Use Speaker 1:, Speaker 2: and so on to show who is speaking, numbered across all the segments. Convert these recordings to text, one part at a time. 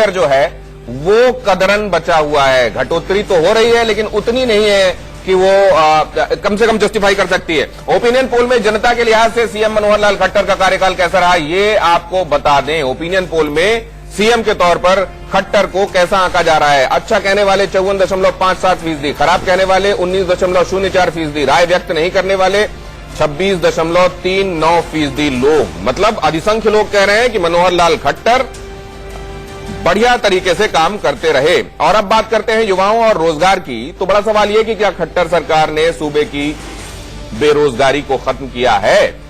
Speaker 1: Share जो है वो कदरन बचा हुआ है। घटोत्तरी तो हो रही है लेकिन उतनी नहीं है कि वो कम से कम जस्टिफाई कर सकती है। ओपिनियन पोल में जनता के लिहाज से सीएम मनोहर लाल खट्टर का कार्यकाल कैसा रहा ये आपको बता दें। ओपिनियन पोल में सीएम के तौर पर खट्टर को कैसा आंका जा रहा है। अच्छा कहने वाले 54.57%, खराब कहने वाले 19.04%, राय व्यक्त नहीं करने वाले 26.39% लोग, मतलब अधिसंख्य लोग कह रहे हैं कि मनोहर लाल खट्टर बढ़िया तरीके से काम करते रहे। और अब बात करते हैं युवाओं और रोजगार की। तो बड़ा सवाल यह कि क्या खट्टर सरकार ने सूबे की बेरोजगारी को खत्म किया है?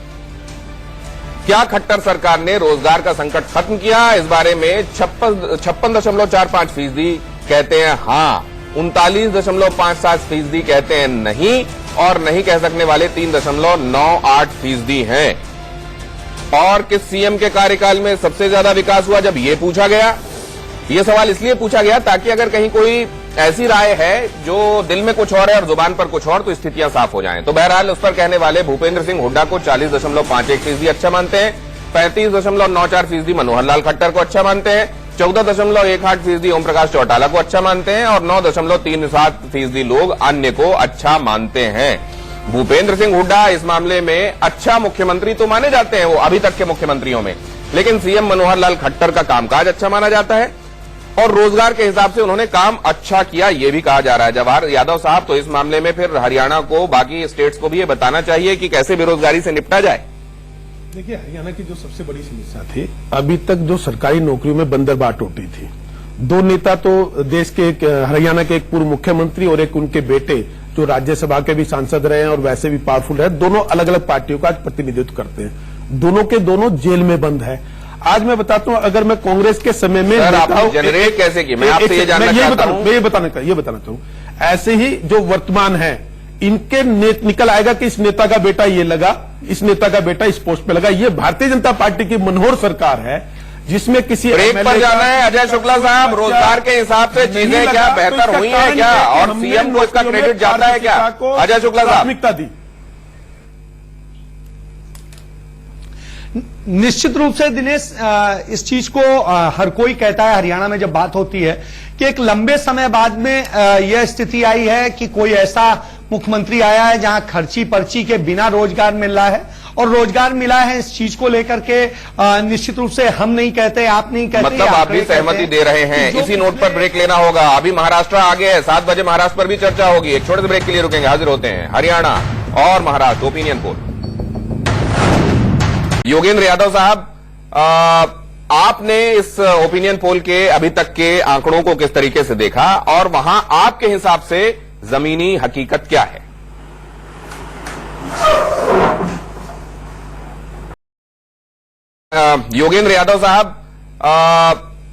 Speaker 1: क्या खट्टर सरकार ने रोजगार का संकट खत्म किया? इस बारे में 56.45% कहते हैं हां, 39.57% कहते हैं नहीं, और नहीं कह सकने वाले 3.98% हैं। और किस सीएम के कार्यकाल में सबसे ज्यादा विकास हुआ, जब ये पूछा गया, ये सवाल इसलिए पूछा गया ताकि अगर कहीं कोई ऐसी राय है जो दिल में कुछ और है और जुबान पर कुछ और, तो स्थितियां साफ हो जाएं। तो बहरहाल उस पर कहने वाले भूपेंद्र सिंह हुड्डा को 40.51% अच्छा मानते हैं, 35.94% मनोहर लाल खट्टर को अच्छा मानते हैं, 14.18% ओम प्रकाश चौटाला को अच्छा मानते हैं और 9.37% लोग अन्य को अच्छा मानते हैं। भूपेंद्र सिंह हुड्डा इस मामले में अच्छा मुख्यमंत्री तो माने जाते हैं वो अभी तक के मुख्यमंत्रियों में, लेकिन सीएम मनोहर लाल खट्टर का कामकाज अच्छा माना जाता है और रोजगार के हिसाब से उन्होंने काम अच्छा किया ये भी कहा जा रहा है। जवाहर यादव साहब, तो इस मामले में फिर हरियाणा को, बाकी स्टेट्स को भी ये बताना चाहिए कि कैसे बेरोजगारी से निपटा जाए।
Speaker 2: देखिए, हरियाणा की जो सबसे बड़ी समस्या थी, अभी तक जो सरकारी नौकरियों में बंदरबाट होती थी, दो नेता तो देश के हरियाणा के एक पूर्व मुख्यमंत्री और एक उनके बेटे जो राज्यसभा के भी सांसद रहे हैं और वैसे भी पावरफुल है, दोनों अलग अलग पार्टियों का आज प्रतिनिधित्व करते हैं, दोनों के दोनों जेल में बंद है। आज मैं बताता हूं, अगर मैं कांग्रेस के समय में
Speaker 1: जनरेट कैसे की, मैं आपसे ये जानना चाहता हूं।
Speaker 2: मैं ये बताना चाहूं, ऐसे ही जो वर्तमान है इनके निकल आएगा कि इस नेता का बेटा ये लगा, इस नेता का बेटा इस पोस्ट पे लगा। ये भारतीय जनता पार्टी की मनोहर सरकार है जिसमें किसी
Speaker 1: ब्रेक पर जाना है। अजय शुक्ला साहब, रोजगार के हिसाब से चीजें क्या बेहतर हुई है क्या, और सीएम को इसका क्रेडिट जाता है क्या? अजय शुक्ला साहब,
Speaker 2: प्राथमिकता दी।
Speaker 3: निश्चित रूप से दिनेश, इस चीज को हर कोई कहता है हरियाणा में जब बात होती है कि एक लंबे समय बाद में यह स्थिति आई है कि कोई ऐसा मुख्यमंत्री आया है जहां खर्ची पर्ची के बिना रोजगार मिल रहा है, और रोजगार मिला है। इस चीज को लेकर के निश्चित रूप से हम नहीं कहते, आप नहीं कहते,
Speaker 1: मतलब आप भी सहमति दे रहे हैं। इसी नोट पर ब्रेक लेना होगा। अभी महाराष्ट्र आगे है, 7 बजे महाराष्ट्र पर भी चर्चा होगी। एक छोटे से ब्रेक के लिए रुकेंगे, हाजिर होते हैं। हरियाणा और महाराष्ट्र ओपिनियन पोल। योगेंद्र यादव साहब, आपने इस ओपिनियन पोल के अभी तक के आंकड़ों को किस तरीके से देखा और वहां आपके हिसाब से जमीनी हकीकत क्या है? योगेंद्र यादव साहब,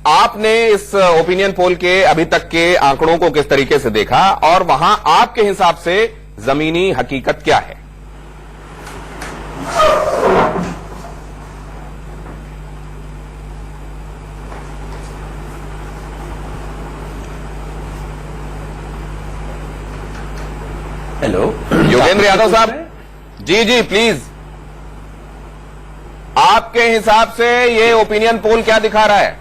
Speaker 1: आपने इस ओपिनियन पोल के अभी तक के आंकड़ों को किस तरीके से देखा और वहां आपके हिसाब से जमीनी हकीकत क्या है?
Speaker 4: हेलो,
Speaker 1: योगेंद्र यादव साहब, जी जी प्लीज, आपके हिसाब से ये ओपिनियन पोल क्या दिखा रहा है?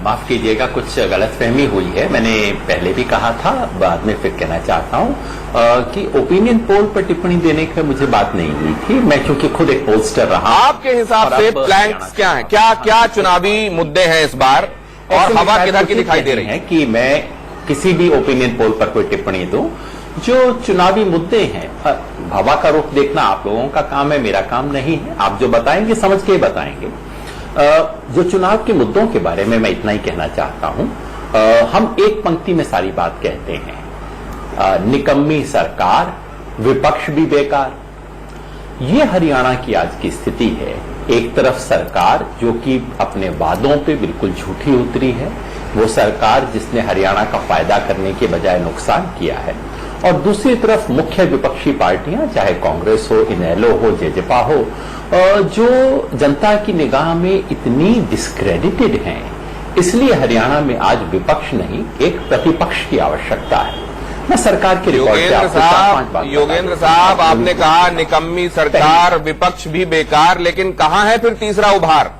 Speaker 4: माफ कीजिएगा, कुछ गलतफहमी हुई है। मैंने पहले भी कहा था, बाद में फिर कहना चाहता हूं कि ओपिनियन पोल पर टिप्पणी देने की मुझे बात नहीं हुई थी। मैं क्योंकि खुद एक पोलस्टर रहा।
Speaker 1: आपके हिसाब से प्लैंक्स क्या हैं? क्या चुनावी मुद्दे हैं इस बार और हवा किधर की दिखाई दे रही है?
Speaker 4: कि मैं किसी भी ओपिनियन पोल पर कोई टिप्पणी दूं, जो चुनावी मुद्दे हैं, हवा का रुख देखना आप लोगों का काम है, मेरा काम नहीं है। आप जो बताएंगे समझ के बताएंगे। जो चुनाव के मुद्दों के बारे में मैं इतना ही कहना चाहता हूं। हम एक पंक्ति में सारी बात कहते हैं, निकम्मी सरकार, विपक्ष भी बेकार। ये हरियाणा की आज की स्थिति है। एक तरफ सरकार जो कि अपने वादों पे बिल्कुल झूठी उतरी है, वो सरकार जिसने हरियाणा का फायदा करने के बजाय नुकसान किया है, और दूसरी तरफ मुख्य विपक्षी पार्टियां, चाहे कांग्रेस हो, इनेलो हो, जेजेपा हो, जो जनता की निगाह में इतनी डिस्क्रेडिटेड हैं। इसलिए हरियाणा में आज विपक्ष नहीं, एक प्रतिपक्ष की आवश्यकता है। मैं सरकार के रिकॉर्ड पे आपको 4-5 बात
Speaker 1: योगेंद्र साहब, आपने कहा निकम्मी सरकार, विपक्ष भी बेकार, लेकिन कहां है फिर तीसरा उभार?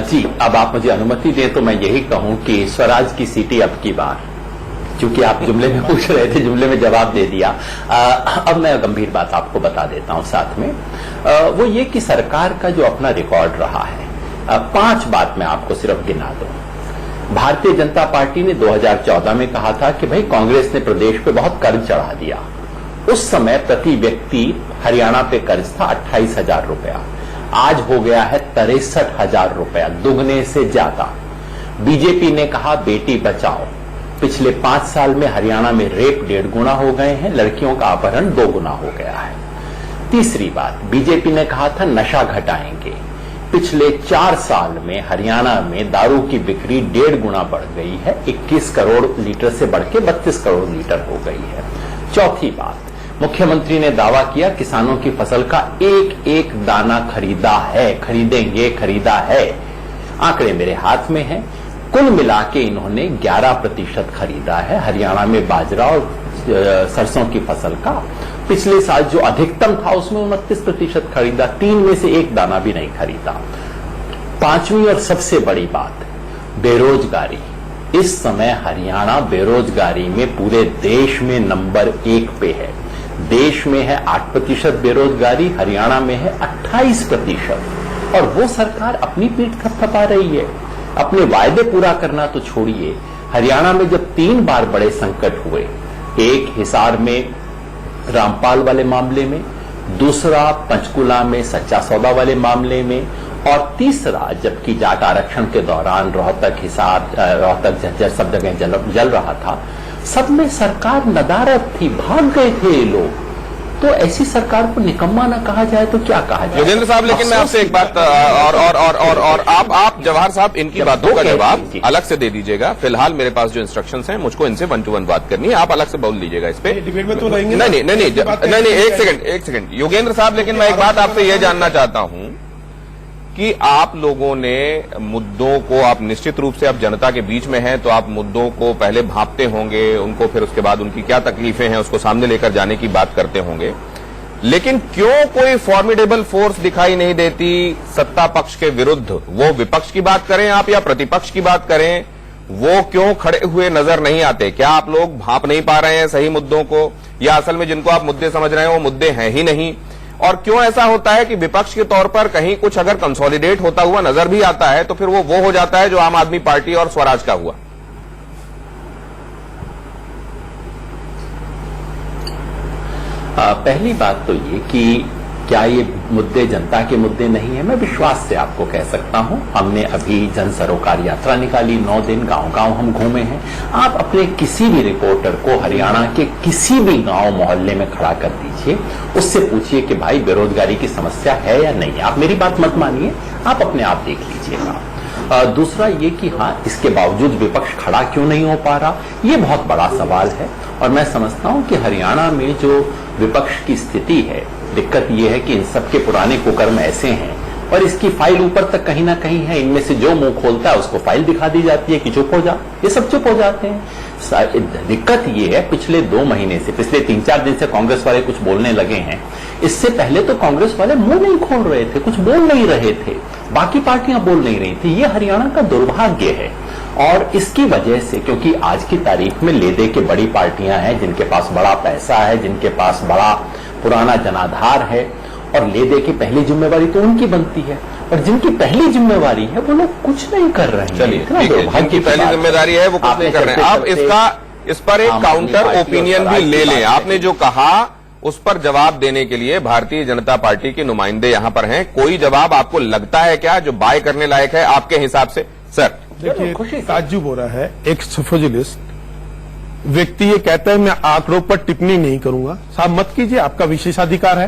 Speaker 4: जी, अब आप मुझे अनुमति दें तो मैं यही कहूं कि स्वराज की सीटें अब की बार, क्योंकि आप जुमले में पूछ रहे थे, जुमले में जवाब दे दिया। अब मैं गंभीर बात आपको बता देता हूं साथ में, वो ये कि सरकार का जो अपना रिकॉर्ड रहा है, 5 बात मैं आपको सिर्फ गिना दूं। भारतीय जनता पार्टी ने 2014 में कहा था कि भाई कांग्रेस ने प्रदेश पे बहुत कर्ज चढ़ा दिया। उस समय प्रति व्यक्ति हरियाणा पे कर्ज था 28,000 रुपया, आज हो गया है 63,000 रुपया, दुगने से ज्यादा। बीजेपी ने कहा बेटी बचाओ, पिछले 5 साल में हरियाणा में रेप 1.5 गुना हो गए हैं, लड़कियों का अपहरण 2 गुना हो गया है। तीसरी बात, बीजेपी ने कहा था नशा घटाएंगे, पिछले 4 साल में हरियाणा में दारू की बिक्री 1.5 गुना बढ़ गई है, 21 करोड़ लीटर से बढ़ के 32 करोड़ लीटर हो गई है। चौथी बात, मुख्यमंत्री ने दावा किया किसानों की फसल का एक एक दाना खरीदा है, खरीदेंगे, खरीदा है। आंकड़े मेरे हाथ में हैं, कुल मिला के इन्होंने 11% खरीदा है हरियाणा में बाजरा और सरसों की फसल का। पिछले साल जो अधिकतम था उसमें 29% खरीदा, 3 में से 1 दाना भी नहीं खरीदा। 5वीं और सबसे बड़ी बात, बेरोजगारी। इस समय हरियाणा बेरोजगारी में पूरे देश में नंबर 1 पे है। देश में है 8% बेरोजगारी, हरियाणा में है 28%। और वो सरकार अपनी पीठ थपथपा रही है। अपने वायदे पूरा करना तो छोड़िए, हरियाणा में जब 3 बार बड़े संकट हुए, एक हिसार में रामपाल वाले मामले में, दूसरा पंचकुला में सच्चा सौदा वाले मामले में, और तीसरा जबकि जाट आरक्षण के दौरान रोहतक, हिसार, रोहतक झज्जर सब जगह जल रहा था, सब में सरकार नदारद थी, भाग गए थे ये लोग। तो ऐसी सरकार को निकम्मा ना कहा जाए तो क्या कहा जाए?
Speaker 1: योगेंद्र साहब, लेकिन मैं आपसे एक बात और आप जवाहर साहब इनकी बातों का जवाब अलग से दे दीजिएगा। फिलहाल मेरे पास जो इंस्ट्रक्शंस हैं, मुझको इनसे 1 to 1 बात करनी है, आप अलग से बोल लीजिएगा इस पे।
Speaker 2: डिबेट में तो रहेंगे।
Speaker 1: नहीं, एक सेकंड योगेंद्र साहब, लेकिन मैं एक बात आपसे यह जानना चाहता हूं कि आप लोगों ने मुद्दों को, आप निश्चित रूप से आप जनता के बीच में हैं तो आप मुद्दों को पहले भांपते होंगे, उनको फिर उसके बाद उनकी क्या तकलीफें हैं उसको सामने लेकर जाने की बात करते होंगे, लेकिन क्यों कोई फॉर्मिडेबल फोर्स दिखाई नहीं देती सत्ता पक्ष के विरुद्ध? वो विपक्ष की बात करें आप या प्रतिपक्ष की बात करें, वो क्यों खड़े हुए नजर नहीं आते? क्या आप लोग भांप नहीं पा रहे हैं सही मुद्दों को, या असल में जिनको आप मुद्दे समझ रहे हैं वो मुद्दे हैं ही नहीं? और क्यों ऐसा होता है कि विपक्ष के तौर पर कहीं कुछ अगर कंसोलिडेट होता हुआ नजर भी आता है तो फिर वो हो जाता है जो आम आदमी पार्टी और स्वराज का हुआ?
Speaker 4: पहली बात तो ये कि क्या ये मुद्दे जनता के मुद्दे नहीं है? मैं विश्वास से आपको कह सकता हूं, हमने अभी जन सरोकार यात्रा निकाली, 9 दिन गांव-गांव हम घूमे हैं। आप अपने किसी भी रिपोर्टर को हरियाणा के किसी भी गांव मोहल्ले में खड़ा कर दीजिए, उससे पूछिए कि भाई बेरोजगारी की समस्या है या नहीं। आप मेरी बात मत मानिए, आप अपने आप देख लीजिएगा। दूसरा ये कि हाँ, इसके बावजूद विपक्ष खड़ा क्यों नहीं हो पा रहा, ये बहुत बड़ा सवाल है। और मैं समझता हूं कि हरियाणा में जो विपक्ष की स्थिति है, दिक्कत यह है कि इन सबके पुराने कुकर्म ऐसे हैं और इसकी फाइल ऊपर तक कहीं ना कहीं है। इनमें से जो मुंह खोलता है उसको फाइल दिखा दी जाती है कि चुप हो जा, ये सब चुप हो जाते हैं। दिक्कत ये है, पिछले 2 महीने से, पिछले 3-4 दिन से कांग्रेस वाले कुछ बोलने लगे हैं। इससे पहले तो कांग्रेस वाले मुंह नहीं खोल रहे थे, कुछ बोल नहीं रहे थे, बाकी पार्टियां बोल नहीं रही थी। ये हरियाणा का दुर्भाग्य है। और इसकी वजह से, क्योंकि आज की तारीख में ले दे के बड़ी पार्टियां हैं, जिनके पास बड़ा पैसा है, जिनके पास बड़ा पुराना जनाधार है, और ले दे के पहली जिम्मेवारी तो उनकी बनती है, और जिनकी पहली जिम्मेवारी है वो लोग कुछ नहीं कर रहे हैं।
Speaker 1: चलिए, जिनकी पहली जिम्मेदारी है वो कुछ नहीं कर रहे हैं। आप इस पर एक काउंटर ओपिनियन भी ले लें। आपने जो कहा उस पर जवाब देने के लिए भारतीय जनता पार्टी के नुमाइंदे यहां पर हैं। कोई जवाब आपको लगता है क्या जो बाय करने लायक है आपके हिसाब से? सर
Speaker 2: देखिए, ताज्जुब हो रहा है, एक सफोजिलिस्ट व्यक्ति ये कहता है मैं आंकड़ों पर टिप्पणी नहीं करूंगा। साहब मत कीजिए, आपका विशेषाधिकार है,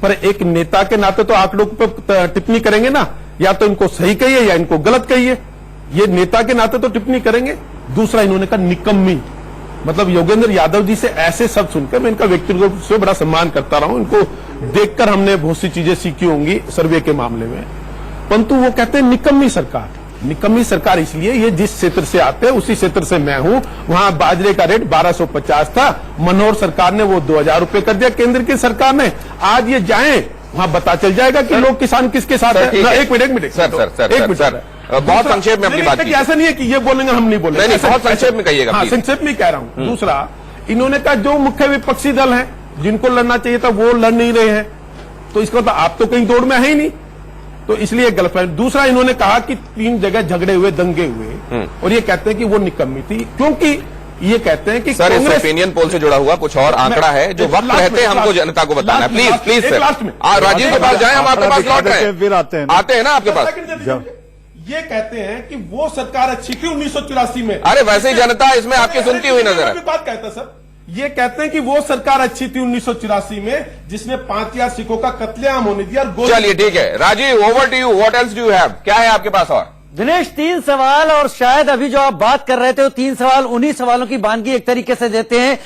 Speaker 2: पर एक नेता के नाते तो आंकड़ों पर टिप्पणी करेंगे ना, या तो इनको सही कहिए या इनको गलत कहिए। ये नेता के नाते तो टिप्पणी करेंगे। दूसरा, इन्होंने कहा निकम्मी, मतलब योगेंद्र यादव जी से ऐसे शब्द सुनकर, मैं इनका व्यक्तिगत रूप से बड़ा सम्मान करता रहा हूं, इनको देखकर हमने बहुत सी चीजें सीखी होंगी सर्वे के मामले में, परंतु वो कहते हैं निकम्मी सरकार। निकम्मी सरकार इसलिए, ये जिस क्षेत्र से आते हैं उसी क्षेत्र से मैं हूं। वहां बाजरे का रेट 1250 था, मनोहर सरकार ने वो 2000 रुपए कर दिया केंद्र की सरकार ने। आज ये जाएं, वहां पता चल जाएगा कि लोग किसान किसके साथ है। एक मिनट
Speaker 1: सर, बहुत संक्षेप में अपनी बात कीजिए।
Speaker 2: ऐसा नहीं है कि ये बोलेंगे हम नहीं बोलेंगे,
Speaker 1: नहीं, बहुत संक्षेप में कहिएगा।
Speaker 2: हाँ, संक्षेप में कह रहा हूं। दूसरा, इन्होंने कहा जो मुख्य विपक्षी दल है जिनको लड़ना चाहिए था वो लड़ नहीं रहे हैं, तो इसका मतलब आप तो कहीं दौड़ में है ही नहीं, तो इसलिए गलतफहमी। दूसरा, इन्होंने कहा कि 3 जगह झगड़े हुए, दंगे हुए, और ये कहते हैं कि वो निकम्मी थी, क्योंकि ये कहते हैं कि
Speaker 1: सर इस ओपिनियन पोल से जुड़ा हुआ कुछ और आंकड़ा है जो वक्त रहते हमको जनता को बताना है। प्लीज प्लीज सर, राजीव के पास जाएं, हम आपके पास लौट रहे हैं, आते हैं ना आपके पास।
Speaker 2: ये कहते हैं कि वो सरकार अच्छी थी 1984 में।
Speaker 1: अरे वैसे ही जनता इसमें आपकी सुनती हुई नजर है।
Speaker 2: बात कहता सर, ये कहते हैं कि वो सरकार अच्छी थी 1984 में जिसने 5000 सिखों का कत्लेआम होने दिया।
Speaker 1: चलिए ठीक है Rajiv, over to you, what else do you have, क्या है आपके पास और?
Speaker 5: दिनेश, 3 सवाल, और शायद अभी जो आप बात कर रहे थे वो 3 सवाल उन्हीं सवालों की बानगी एक तरीके से देते हैं।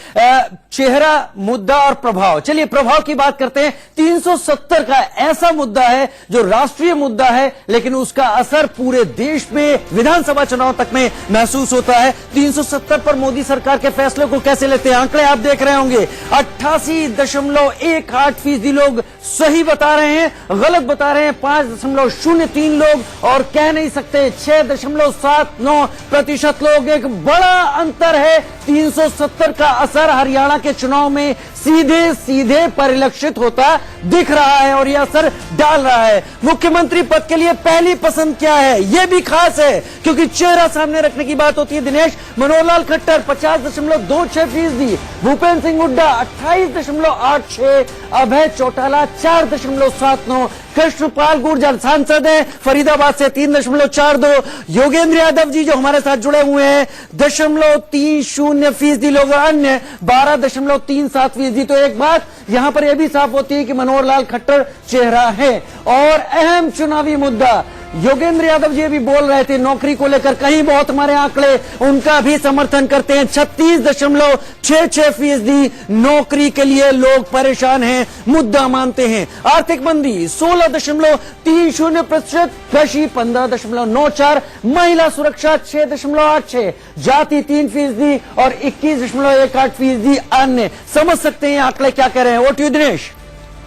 Speaker 5: चेहरा, मुद्दा और प्रभाव। चलिए प्रभाव की बात करते हैं। 370 का ऐसा मुद्दा है जो राष्ट्रीय मुद्दा है, लेकिन उसका असर पूरे देश में विधानसभा चुनाव तक में महसूस होता है। 370 पर मोदी सरकार के फैसले को कैसे लेते हैं, आंकड़े आप देख रहे होंगे। 88.18% लोग सही बता रहे हैं, गलत बता रहे हैं 5.03 लोग, और कह नहीं सकते 6.79% लोग। एक बड़ा अंतर है। 370 का असर हरियाणा के चुनाव में सीधे सीधे परिलक्षित होता दिख रहा है, और यह असर डाल रहा है। मुख्यमंत्री पद के लिए पहली पसंद क्या है, यह भी खास है, क्योंकि चेहरा सामने रखने की बात होती है। दिनेश, मनोहर लाल खट्टर 50.26%, भूपेंद्र सिंह हुड्डा 28.86%, अभय चौटाला 4.79%, कृष्णपाल गुर्जर सांसद हैं फरीदाबाद से 3.42%, योगेंद्र यादव जी जो हमारे साथ जुड़े हुए हैं 0.30% लोग, अन्य 12.37%। तो एक बात यहां पर यह भी साफ होती है कि मनोहर लाल खट्टर चेहरा है। और अहम चुनावी मुद्दा, योगेंद्र यादव जी भी बोल रहे थे नौकरी को लेकर, कहीं बहुत हमारे आंकड़े उनका भी समर्थन करते हैं। 36.66% नौकरी के लिए लोग परेशान हैं, मुद्दा मानते हैं। आर्थिक मंदी 16.30%, कृषि 15.94%, महिला सुरक्षा 6.86%, जाति 3% और 21.18% अन्य। समझ सकते हैं आंकड़े क्या कह रहे हैं। Vote you Dinesh?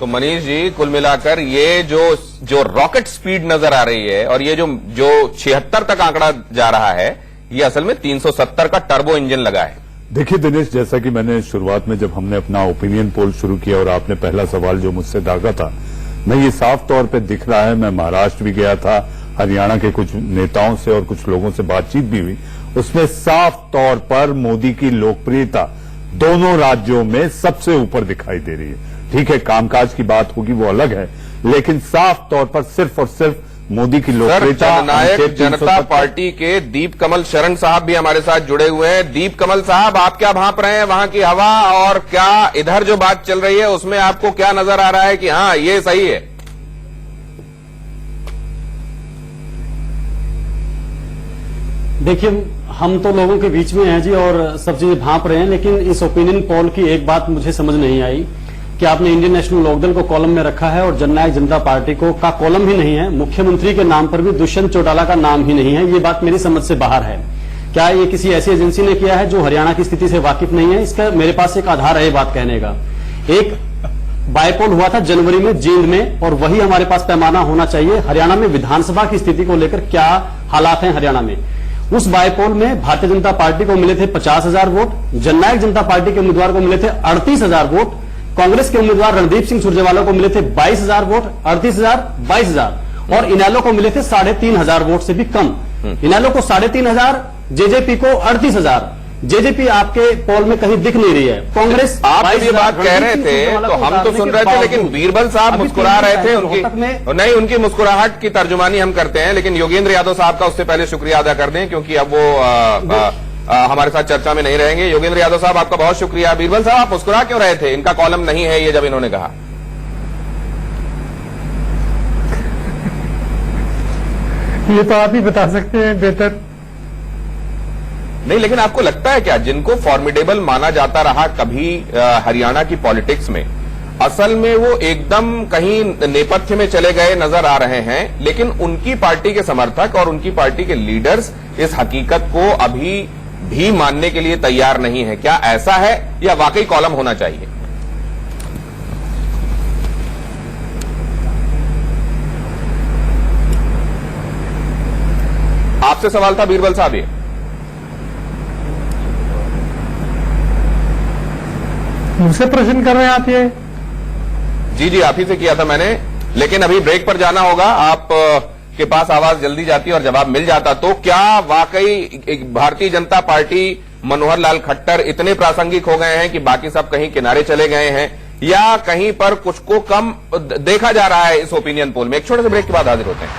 Speaker 1: तो मनीष जी, कुल मिलाकर ये जो रॉकेट स्पीड नजर आ रही है, और ये जो 76 तक आंकड़ा जा रहा है, ये असल में 370 का टर्बो इंजन लगा है।
Speaker 6: देखिए दिनेश, जैसा कि मैंने शुरुआत में जब हमने अपना ओपिनियन पोल शुरू किया और आपने पहला सवाल जो मुझसे दागा था, मैं ये साफ तौर पे दिख रहा है। मैं महाराष्ट्र भी गया था, हरियाणा के कुछ नेताओं से और कुछ लोगों से बातचीत भी हुई, उसमें साफ तौर पर मोदी की लोकप्रियता दोनों राज्यों में सबसे ऊपर दिखाई दे रही है। ठीक है, कामकाज की बात होगी वो अलग है, लेकिन साफ तौर पर सिर्फ और सिर्फ मोदी की लोकप्रियता।
Speaker 1: जननायक जनता पार्टी के दीप कमल शरण साहब भी हमारे साथ जुड़े हुए हैं। दीप कमल साहब, आप क्या भांप रहे हैं वहां की हवा, और क्या इधर जो बात चल रही है उसमें आपको क्या नजर आ रहा है कि हाँ ये सही है?
Speaker 7: देखिए, हम तो लोगों के बीच में हैं जी, और सब चीजें भांप रहे हैं, लेकिन इस ओपिनियन पोल की एक बात मुझे समझ नहीं आई कि आपने इंडियन नेशनल लोकदल को कॉलम में रखा है और जननायक जनता पार्टी को का कॉलम ही नहीं है। मुख्यमंत्री के नाम पर भी दुष्यंत चौटाला का नाम ही नहीं है। ये बात मेरी समझ से बाहर है। क्या ये किसी ऐसी एजेंसी ने किया है जो हरियाणा की स्थिति से वाकिफ नहीं है? इसका मेरे पास एक आधार है ये बात कहने का। एक बायपोल हुआ था जनवरी में जींद में, और वही हमारे पास पैमाना होना चाहिए हरियाणा में विधानसभा की स्थिति को लेकर क्या हालात हैं हरियाणा में। उस बायपोल में भारतीय जनता पार्टी को मिले थे 50,000 वोट, जननायक जनता पार्टी के उम्मीदवार को मिले थे 38,000 वोट, कांग्रेस के उम्मीदवार रणदीप सिंह सुरजेवाला को मिले थे 22,000 वोट, 38,000, 22,000, और इनेलो को मिले थे 3,500 वोट से भी कम। इनेलो को 3,500, जेजेपी को 38,000। जेजेपी आपके पोल में कहीं दिख नहीं रही है। कांग्रेस,
Speaker 1: आप ये बात कह रहे थे तो हम तो सुन रहे थे, लेकिन बीरबल साहब मुस्कुरा रहे थे। उनकी मुस्कुराहट की तर्जुमानी हम करते हैं, लेकिन योगेंद्र यादव साहब का उससे पहले शुक्रिया अदा कर दें, क्योंकि अब वो हमारे साथ चर्चा में नहीं रहेंगे। योगेंद्र यादव साहब, आपका बहुत शुक्रिया। बीरबल साहब, आप मुस्कुरा क्यों रहे थे? इनका कॉलम नहीं है ये जब इन्होंने कहा।
Speaker 8: ये तो आप ही बता सकते हैं बेहतर।
Speaker 1: नहीं, लेकिन आपको लगता है क्या जिनको फॉर्मिडेबल माना जाता रहा कभी हरियाणा की पॉलिटिक्स में, असल में वो एकदम कहीं नेपथ्य में चले गए नजर आ रहे हैं, लेकिन उनकी पार्टी के समर्थक और उनकी पार्टी के लीडर्स इस हकीकत को अभी भी मानने के लिए तैयार नहीं है। क्या ऐसा है या वाकई कॉलम होना चाहिए? आपसे सवाल था बीरबल साहब। ये
Speaker 8: मुझसे प्रश्न कर रहे हैं आप? ये
Speaker 1: जी आप ही से किया था मैंने, लेकिन अभी ब्रेक पर जाना होगा। आप के पास आवाज जल्दी जाती और जवाब मिल जाता। तो क्या वाकई भारतीय जनता पार्टी, मनोहर लाल खट्टर इतने प्रासंगिक हो गए हैं कि बाकी सब कहीं किनारे चले गए हैं, या कहीं पर कुछ को कम देखा जा रहा है इस ओपिनियन पोल में? एक छोटे से ब्रेक के बाद हाजिर होते हैं।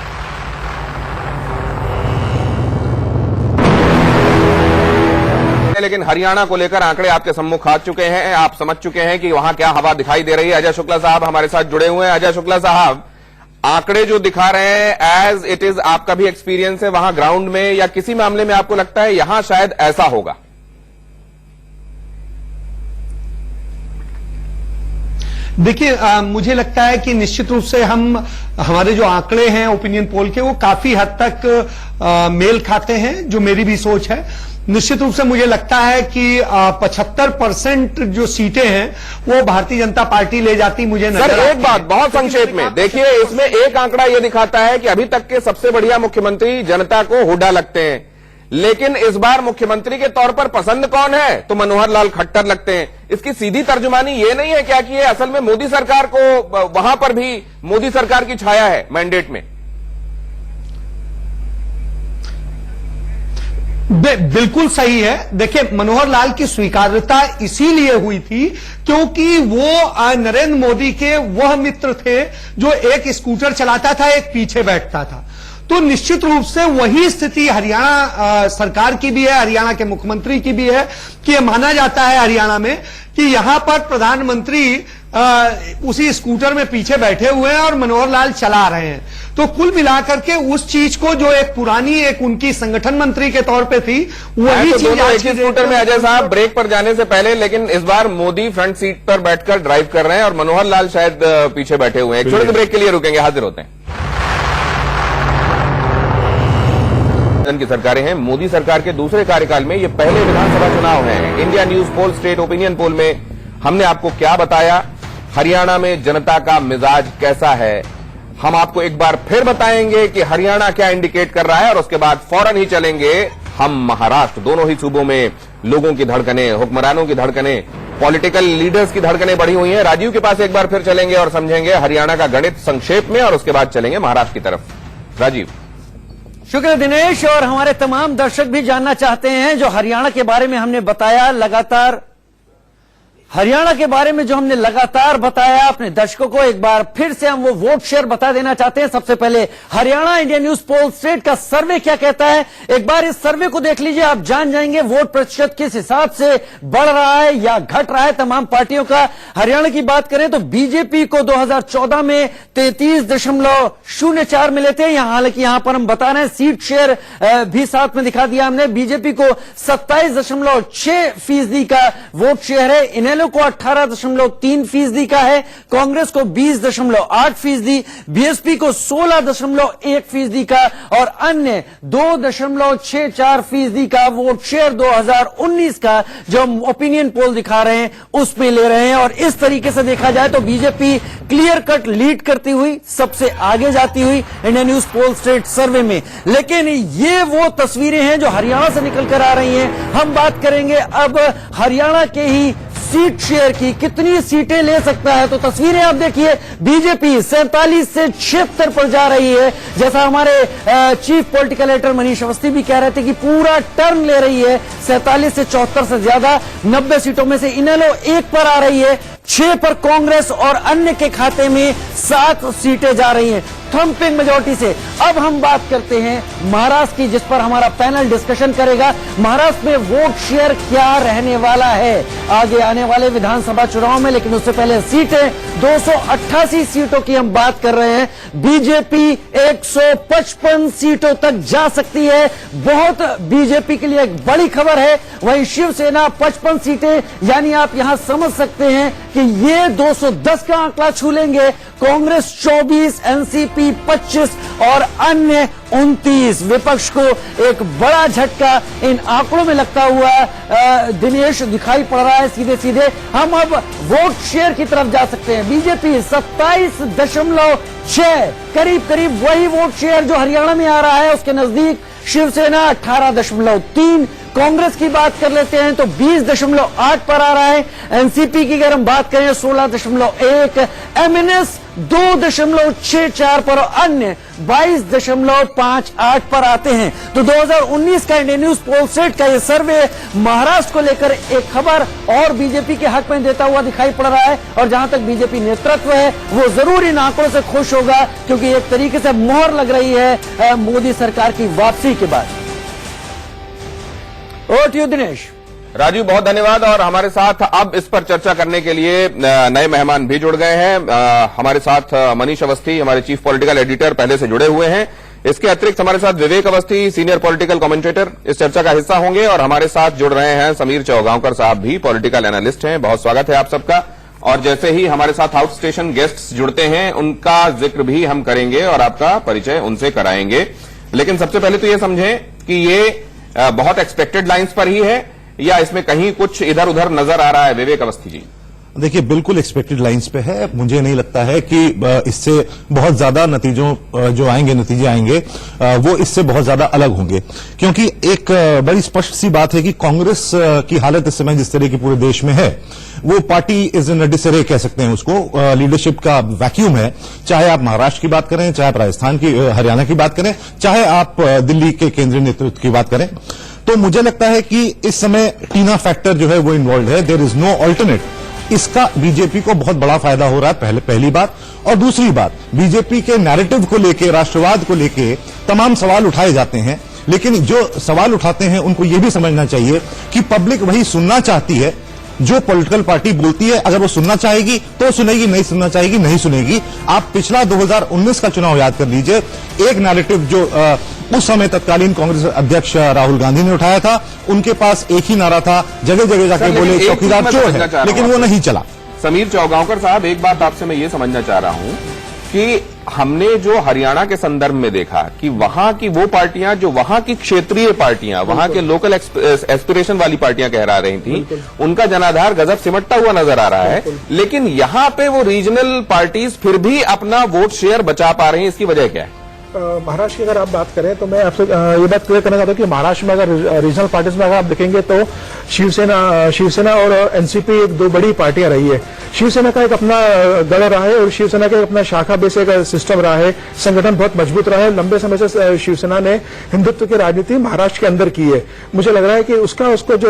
Speaker 1: लेकिन हरियाणा को लेकर आंकड़े आपके सम्मुख आ चुके हैं, आप समझ चुके हैं कि वहां क्या हवा दिखाई दे रही है। अजय शुक्ला साहब हमारे साथ जुड़े हुए हैं। अजय शुक्ला साहब, आंकड़े जो दिखा रहे हैं एज इट इज, आपका भी एक्सपीरियंस है वहां ग्राउंड में, या किसी मामले में आपको लगता है यहां शायद ऐसा होगा?
Speaker 3: देखिए, मुझे लगता है कि निश्चित रूप से हमारे जो आंकड़े हैं ओपिनियन पोल के, वो काफी हद तक मेल खाते हैं, जो मेरी भी सोच है। निश्चित रूप से मुझे लगता है कि 75% जो सीटें हैं वो भारतीय जनता पार्टी ले जाती मुझे नजर
Speaker 1: सर, एक बात बहुत संक्षेप में देखिए, इसमें एक आंकड़ा यह दिखाता है कि अभी तक के सबसे बढ़िया मुख्यमंत्री जनता को हुड्डा लगते हैं, लेकिन इस बार मुख्यमंत्री के तौर पर पसंद कौन है? तो मनोहर लाल खट्टर लगते हैं। इसकी सीधी तर्जुमानी ये नहीं है क्या कि ये असल में मोदी सरकार को, वहां पर भी मोदी सरकार की छाया है मैंडेट में?
Speaker 3: बिल्कुल सही है। देखिए, मनोहर लाल की स्वीकार्यता इसीलिए हुई थी क्योंकि वो नरेंद्र मोदी के वह मित्र थे जो एक स्कूटर चलाता था, एक पीछे बैठता था। तो निश्चित रूप से वही स्थिति हरियाणा सरकार की भी है, हरियाणा के मुख्यमंत्री की भी है कि यह माना जाता है हरियाणा में कि यहां पर प्रधानमंत्री उसी स्कूटर में पीछे बैठे हुए हैं और मनोहर लाल चला रहे हैं। तो कुल मिलाकर के उस चीज को जो एक पुरानी एक उनकी संगठन मंत्री के तौर पे थी, वही
Speaker 1: तो
Speaker 3: चीज
Speaker 1: एक ही स्कूटर में। अजय साहब, ब्रेक पर जाने से पहले, लेकिन इस बार मोदी फ्रंट सीट पर बैठकर ड्राइव कर रहे हैं और मनोहर लाल शायद पीछे बैठे हुए हैं। एक छोटे से ब्रेक के लिए रुकेंगे, हाजिर होते हैं। की सरकारें हैं, मोदी सरकार के दूसरे कार्यकाल में ये पहले विधानसभा चुनाव हैं। इंडिया न्यूज पोल स्टेट ओपिनियन पोल में हमने आपको क्या बताया, हरियाणा में जनता का मिजाज कैसा है, हम आपको एक बार फिर बताएंगे कि हरियाणा क्या इंडिकेट कर रहा है, और उसके बाद फौरन ही चलेंगे हम महाराष्ट्र। दोनों ही सूबों में लोगों की धड़कनें, हुक्मरानों की धड़कनें, पॉलिटिकल लीडर्स की धड़कनें बढ़ी हुई हैं। राजीव के पास एक बार फिर चलेंगे और समझेंगे हरियाणा का गणित संक्षेप में, और उसके बाद चलेंगे महाराष्ट्र की तरफ। राजीव।
Speaker 5: शुक्र दिनेश, और हमारे तमाम दर्शक भी जानना चाहते हैं जो हरियाणा के बारे में हमने बताया, लगातार हरियाणा के बारे में जो हमने लगातार बताया अपने दर्शकों को, एक बार फिर से हम वो वोट शेयर बता देना चाहते हैं। सबसे पहले हरियाणा इंडिया न्यूज पोल स्टेट का सर्वे क्या कहता है, एक बार इस सर्वे को देख लीजिए, आप जान जाएंगे वोट प्रतिशत किस हिसाब से बढ़ रहा है या घट रहा है तमाम पार्टियों का। हरियाणा की बात करें तो बीजेपी को 2014 में 33.04 मिले थे। हालांकि यहां पर हम बता रहे हैं सीट शेयर भी साथ में दिखा दिया हमने। बीजेपी को 27.6% का वोट शेयर है, इनेलो को 18.3% का है, कांग्रेस को 20.8%, बीएसपी को 16.1% का, और अन्य 2.64% का वोट शेयर 2019 का जो ओपिनियन पोल दिखा रहे हैं उसमें ले रहे हैं। और इस तरीके से देखा जाए तो बीजेपी क्लियर कट लीड करती हुई सबसे आगे जाती हुई इंडिया न्यूज पोल स्टेट सर्वे में। लेकिन ये वो तस्वीरें हैं जो हरियाणा से निकल कर आ रही हैं। हम बात करेंगे अब हरियाणा के ही सीट शेयर की, कितनी सीटें ले सकता है। तो तस्वीरें आप देखिए, बीजेपी 47 से 76 पर जा रही है, जैसा हमारे chief political editor Manish Awasthi भी कह रहे थे कि पूरा टर्न ले रही है। 47 से 74 से ज्यादा 90 सीटों में से इनेलो 1 पर आ रही है, 6 पर कांग्रेस और अन्य के खाते में 7 सीटें जा रही हैं। थम्पिंग मेजोरिटी से। अब हम बात करते हैं महाराष्ट्र की, जिस पर हमारा पैनल डिस्कशन करेगा। महाराष्ट्र में वोट शेयर क्या रहने वाला है आगे आने वाले विधानसभा चुनाव में, लेकिन उससे पहले सीटें 288 सीटों की हम बात कर रहे हैं। बीजेपी 155 सीटों तक जा सकती है, बहुत बीजेपी के लिए एक बड़ी खबर है। वहीं शिवसेना 55 सीटें, यानी आप यहां समझ सकते हैं कि ये 210 का आंकड़ा छू लेंगे। कांग्रेस 24, एनसीपी 25 और अन्य 29। विपक्ष को एक बड़ा झटका इन आंकड़ों में लगता हुआ दिनेश दिखाई पड़ रहा है। सीधे सीधे हम अब वोट शेयर की तरफ जा सकते हैं। बीजेपी 27.6, करीब करीब वही वोट शेयर जो हरियाणा में आ रहा है, उसके नजदीक। शिवसेना 18.3, कांग्रेस की बात कर लेते हैं तो 20.8 पर आ रहा है। एनसीपी की अगर हम बात करें 16.1, एमएनएस 2.64 पर और अन्य 22.58 पर आते हैं। तो 2019 का इंडिया न्यूज पोल सेट का यह सर्वे महाराष्ट्र को लेकर एक खबर और बीजेपी के हक में देता हुआ दिखाई पड़ रहा है। और जहां तक बीजेपी नेतृत्व है वो जरूर इन आंकड़ों से खुश होगा, क्योंकि एक तरीके से मोहर लग रही है मोदी सरकार की वापसी के बाद। Over to you Dinesh.
Speaker 1: Rajiv, बहुत धन्यवाद। और हमारे साथ अब इस पर चर्चा करने के लिए नए मेहमान भी जुड़ गए हैं। हमारे साथ मनीष अवस्थी, हमारे चीफ पॉलिटिकल एडिटर, पहले से जुड़े हुए हैं। इसके अतिरिक्त हमारे साथ विवेक अवस्थी, सीनियर पॉलिटिकल कमेंटेटर, इस चर्चा का हिस्सा होंगे। और हमारे साथ जुड़ रहे हैं समीर चौगांवकर साहब, भी पॉलिटिकल एनालिस्ट हैं। बहुत स्वागत है आप सबका। और जैसे ही हमारे साथ आउट स्टेशन गेस्ट्स जुड़ते हैं, उनका जिक्र भी हम करेंगे और आपका परिचय उनसे कराएंगे। लेकिन सबसे पहले तो ये समझें कि ये बहुत एक्सपेक्टेड लाइंस पर ही है या इसमें कहीं कुछ इधर उधर नजर आ रहा है? विवेक अवस्थी जी।
Speaker 9: देखिए, बिल्कुल एक्सपेक्टेड लाइंस पे है। मुझे नहीं लगता है कि इससे बहुत ज्यादा नतीजे आएंगे वो इससे बहुत ज्यादा अलग होंगे, क्योंकि एक बड़ी स्पष्ट सी बात है कि कांग्रेस की हालत इस समय जिस तरह की पूरे देश में है, वो पार्टी इज इन डिसरे कह सकते हैं उसको। लीडरशिप का वैक्यूम है। चाहे आप महाराष्ट्र की बात करें, चाहे आप राजस्थान की, हरियाणा की बात करें, चाहे आप दिल्ली के केंद्रीय नेतृत्व की बात करें, तो मुझे लगता है कि इस समय टीना फैक्टर जो है वो इन्वॉल्व है। There is no alternate. इसका बीजेपी को बहुत बड़ा फायदा हो रहा है, पहली बात। और दूसरी बात, बीजेपी के नैरेटिव को लेके, राष्ट्रवाद को लेके तमाम सवाल उठाए जाते हैं, लेकिन जो सवाल उठाते हैं उनको ये भी समझना चाहिए कि पब्लिक वही सुनना चाहती है जो पॉलिटिकल पार्टी बोलती है। अगर वो सुनना चाहेगी तो सुनेगी, नहीं सुनना चाहेगी नहीं सुनेगी। आप पिछला 2019 का चुनाव याद कर लीजिए। एक नैरेटिव जो उस समय तत्कालीन कांग्रेस अध्यक्ष राहुल गांधी ने उठाया था, उनके पास एक ही नारा था, जगह जगह जाके बोले चौकीदार चोर है, लेकिन वो नहीं चला।
Speaker 1: समीर चौगांवकर साहब, एक बात आपसे मैं ये समझना चाह रहा हूं कि हमने जो हरियाणा के संदर्भ में देखा कि वहां की वो पार्टियां जो वहां की क्षेत्रीय पार्टियां, वहां के लोकल एस्पिरेशन वाली पार्टियां कहरा रही थी, उनका जनाधार गजब सिमटता हुआ नजर आ रहा है। लेकिन यहां पे वो रीजनल पार्टीज फिर भी अपना वोट शेयर बचा पा रही हैं, इसकी वजह क्या है?
Speaker 2: महाराष्ट्र की अगर आप बात करें तो मैं आपसे ये बात क्लियर करना चाहता हूँ कि महाराष्ट्र में अगर रीजनल पार्टीज में अगर आप देखेंगे तो शिवसेना और एनसीपी एक दो बड़ी पार्टियां रही है। शिवसेना का एक अपना गढ़ रहा है और शिवसेना का एक अपना शाखा बेस एक सिस्टम रहा है, संगठन बहुत मजबूत रहा है। लंबे समय से शिवसेना ने हिंदुत्व की राजनीति महाराष्ट्र के अंदर की है। मुझे लग रहा है कि उसको जो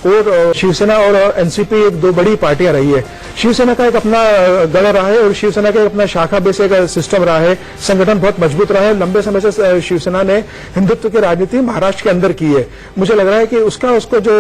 Speaker 2: कोर शिवसेना और एनसीपी एक दो बड़ी पार्टियां रही है। शिवसेना का एक अपना गढ़ रहा है और शिवसेना का एक अपना शाखा बेस एक सिस्टम रहा है, संगठन बहुत मजबूत रहा है। लंबे समय से शिवसेना ने हिंदुत्व की राजनीति महाराष्ट्र के अंदर की है। मुझे लग रहा है कि उसको जो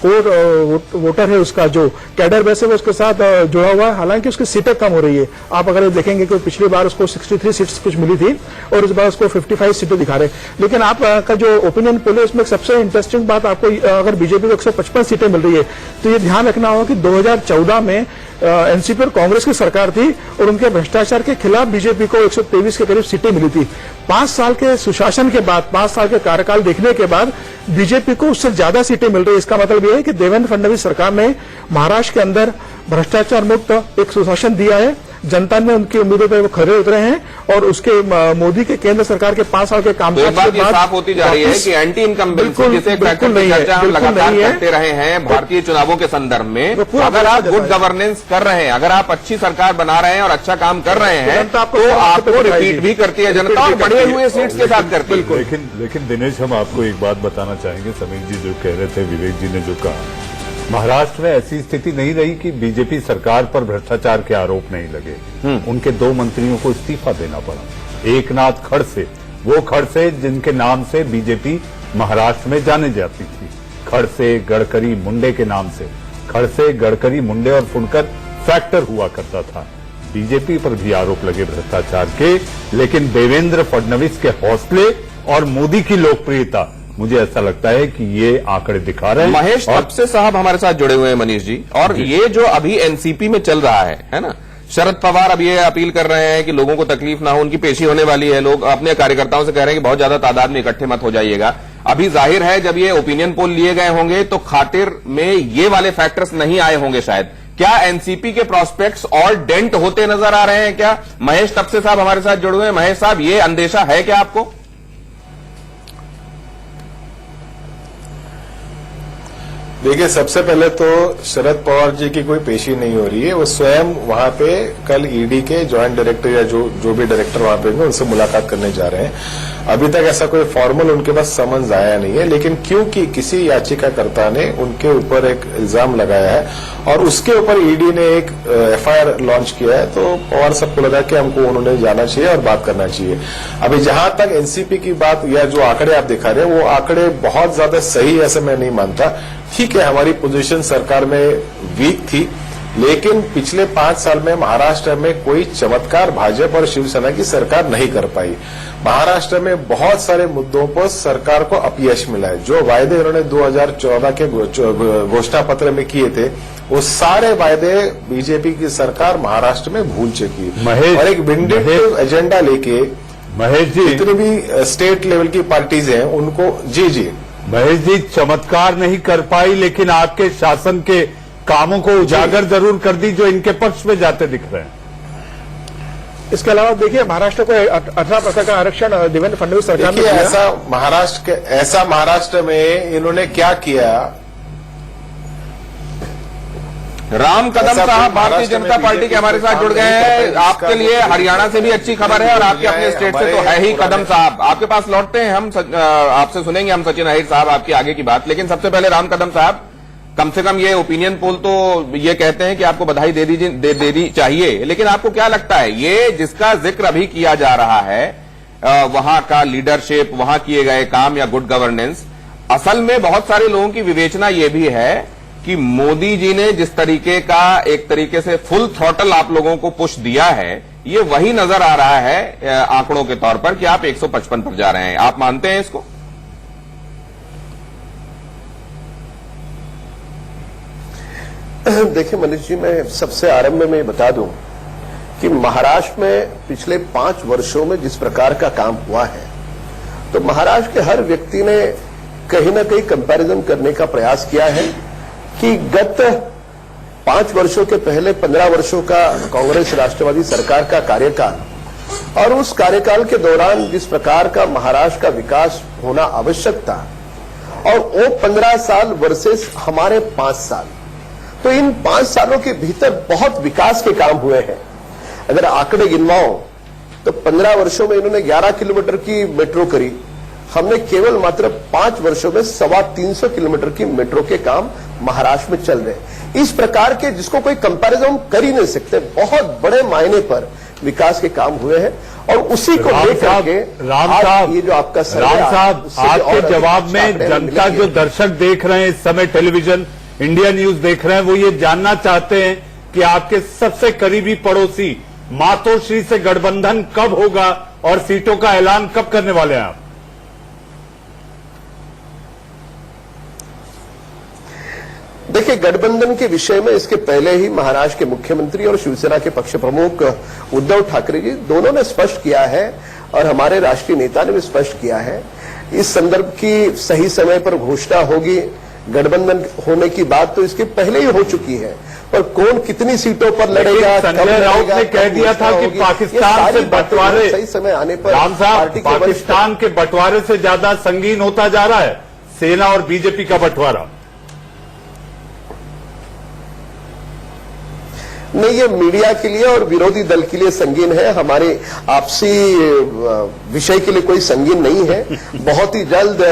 Speaker 2: कोर वोटर है, उसका जो कैडर बेस है वो उसके साथ जुड़ा हुआ है। हालांकि उसकी सीटें कम हो रही है। आप अगर देखेंगे कि पिछली बार उसको 63 सीट्स कुछ मिली थी और इस बार उसको 55 सीटें दिखा रहे। लेकिन आपका जो ओपिनियन पोल है उसमें सबसे इंटरेस्टिंग बात, आपको अगर बीजेपी को 155 सीटें मिल रही है तो ये ध्यान रखना होगा कि 2014 में एनसीपी और कांग्रेस की सरकार थी और उनके भ्रष्टाचार के खिलाफ बीजेपी को 123 के करीब सीटें मिली थी। 5 साल के सुशासन के बाद, 5 साल के कार्यकाल देखने के बाद बीजेपी को उससे ज्यादा सीटें मिल रही है। इसका मतलब यह है कि देवेंद्र फडणवीस सरकार ने महाराष्ट्र के अंदर भ्रष्टाचार मुक्त एक सुशासन दिया है। जनता ने उनकी उम्मीदों पर वो खरे उतरे हैं और उसके मोदी के केंद्र सरकार के 5 साल के कामकाज के बाद
Speaker 1: साफ होती जा रही है कि एंटी इनकम जिसे चर्चा हम लगातार करते रहे हैं भारतीय चुनावों के संदर्भ में, अगर आप गुड गवर्नेंस कर रहे हैं, अगर आप अच्छी सरकार बना रहे हैं और अच्छा काम कर रहे हैं तो आपको रिपीट भी करती है जनता और बढ़े हुए सीट्स के साथ करती है।
Speaker 6: लेकिन दिनेश, हम आपको एक बात बताना चाहेंगे। समीर जी जो कह रहे थे, विवेक जी ने जो कहा, महाराष्ट्र में ऐसी स्थिति नहीं रही कि बीजेपी सरकार पर भ्रष्टाचार के आरोप नहीं लगे। उनके 2 मंत्रियों को इस्तीफा देना पड़ा। एकनाथ खड़से, वो खड़से जिनके नाम से बीजेपी महाराष्ट्र में जाने जाती थी, खड़से, गडकरी, मुंडे के नाम से। खड़से, गडकरी, मुंडे और फुनकर फैक्टर हुआ करता था। बीजेपी पर भी आरोप लगे भ्रष्टाचार के, लेकिन देवेंद्र फडणवीस के हौसले और मोदी की लोकप्रियता, मुझे ऐसा लगता है कि ये आंकड़े दिखा रहे हैं।
Speaker 1: महेश तपसे साहब हमारे साथ जुड़े हुए हैं मनीष जी, और ये जो अभी एनसीपी में चल रहा है ना, शरद पवार अब ये अपील कर रहे हैं कि लोगों को तकलीफ ना हो, उनकी पेशी होने वाली है, लोग अपने कार्यकर्ताओं से कह रहे हैं कि बहुत ज्यादा तादाद में इकट्ठे मत हो जाइएगा। अभी जाहिर है जब ये ओपिनियन पोल लिए गए होंगे तो खातिर में ये वाले फैक्टर्स नहीं आए होंगे शायद। क्या एनसीपी के प्रोस्पेक्ट्स और डेंट होते नजर आ रहे हैं क्या? महेश तपसे साहब हमारे साथ जुड़े हुए हैं। महेश साहब, ये अंदेशा है क्या आपको?
Speaker 10: देखिए, सबसे पहले तो शरद पवार जी की कोई पेशी नहीं हो रही है। वो स्वयं वहां पे कल ईडी के ज्वाइंट डायरेक्टर या जो भी डायरेक्टर वहां पे होंगे उनसे मुलाकात करने जा रहे हैं। अभी तक ऐसा कोई फॉर्मल उनके पास समन्स आया नहीं है, लेकिन क्योंकि किसी याचिकाकर्ता ने उनके ऊपर एक इल्जाम लगाया है और उसके ऊपर ईडी ने एक एफआईआर लॉन्च किया है, तो पवार सबको लगा कि हमको उन्होंने जाना चाहिए और बात करना चाहिए। अभी जहां तक एनसीपी की बात या जो आंकड़े आप दिखा रहे हैं, वो आंकड़े बहुत ज्यादा सही ऐसे मैं नहीं मानता। ठीक है, हमारी पोजीशन सरकार में वीक थी, लेकिन पिछले 5 साल में महाराष्ट्र में कोई चमत्कार भाजपा और शिवसेना की सरकार नहीं कर पाई। महाराष्ट्र में बहुत सारे मुद्दों पर सरकार को अपयश मिला है। जो वायदे उन्होंने 2014 के घोषणा पत्र में किए थे, वो सारे वायदे बीजेपी की सरकार महाराष्ट्र में भूल चुकी है। और एक विंडिकेटिव एजेंडा लेके
Speaker 6: महेश जी,
Speaker 10: जितनी भी स्टेट लेवल की पार्टीज हैं उनको जी
Speaker 6: महेश जी, चमत्कार नहीं कर पाई, लेकिन आपके शासन के कामों को उजागर जरूर कर दी जो इनके पक्ष में जाते दिख रहे हैं।
Speaker 2: इसके अलावा देखिए, महाराष्ट्र को 18% का आरक्षण देवेंद्र फडणवीस सरकार ने
Speaker 10: दिया। ऐसा महाराष्ट्र में इन्होंने क्या किया?
Speaker 1: राम कदम साहब भारतीय जनता पार्टी के हमारे साथ जुड़ गए हैं। आपके लिए हरियाणा से भी अच्छी खबर है और आपके अपने स्टेट से तो है ही। कदम साहब आपके पास लौटते हैं, हम आपसे सुनेंगे हम सचिन अहिर साहब आपकी आगे की बात, लेकिन सबसे पहले राम कदम साहब, कम से कम ये ओपिनियन पोल तो ये कहते हैं कि आपको बधाई दे दी चाहिए, लेकिन आपको क्या लगता है ये जिसका जिक्र अभी किया जा रहा है, वहां का लीडरशिप, वहां किए गए काम या गुड गवर्नेंस, असल में बहुत सारे लोगों की विवेचना ये भी है कि मोदी जी ने जिस तरीके का एक तरीके से फुल थ्रॉटल आप लोगों को पुश दिया है, ये वही नजर आ रहा है आंकड़ों के तौर पर कि आप 155 पर जा रहे हैं। आप मानते हैं इसको?
Speaker 11: देखिए मनीष जी, मैं सबसे आरंभ में मैं बता दूं कि महाराष्ट्र में पिछले 5 वर्षों में जिस प्रकार का काम हुआ है, तो महाराष्ट्र के हर व्यक्ति ने कहीं ना कहीं कंपैरिजन करने का प्रयास किया है कि गत 5 वर्षों के पहले 15 वर्षों का कांग्रेस राष्ट्रवादी सरकार का कार्यकाल और उस कार्यकाल के दौरान जिस प्रकार का महाराष्ट्र का विकास होना आवश्यक था, और वो 15 साल वर्सेस हमारे 5 साल, तो इन 5 सालों के भीतर बहुत विकास के काम हुए हैं। अगर आंकड़े गिनवाओ तो 15 वर्षों में इन्होंने 11 किलोमीटर की मेट्रो करी, हमने केवल मात्र 5 वर्षों में 325 किलोमीटर की मेट्रो के काम महाराष्ट्र में चल रहे। इस प्रकार के जिसको कोई कंपैरिजन कर ही नहीं सकते, बहुत बड़े मायने पर विकास के काम हुए हैं। और उसी को लेकर के
Speaker 6: राम साहब,
Speaker 11: ये जो आपका
Speaker 6: राम साहब, आपके जवाब में जनता जो दर्शक देख रहे हैं इस समय टेलीविजन इंडिया न्यूज देख रहे हैं, वो ये जानना चाहते हैं कि आपके सबसे करीबी पड़ोसी मातोश्री से गठबंधन कब होगा और सीटों का ऐलान कब करने वाले हैं आप?
Speaker 11: देखिए, गठबंधन के विषय में इसके पहले ही महाराष्ट्र के मुख्यमंत्री और शिवसेना के पक्ष प्रमुख उद्धव ठाकरे जी दोनों ने स्पष्ट किया है और हमारे राष्ट्रीय नेता ने भी स्पष्ट किया है, इस संदर्भ की सही समय पर घोषणा होगी। गठबंधन होने की बात तो इसके पहले ही हो चुकी है, पर कौन कितनी सीटों पर लड़ेगा,
Speaker 6: संजय राउत ने कह दिया था कि पाकिस्तान से बंटवारे,
Speaker 11: सही समय आने पर
Speaker 6: राम साहब, पाकिस्तान के बंटवारे से ज्यादा संगीन होता जा रहा है सेना और बीजेपी का बंटवारा।
Speaker 11: नहीं, ये मीडिया के लिए और विरोधी दल के लिए संगीन है, हमारे आपसी विषय के लिए कोई संगीन नहीं है। बहुत ही जल्द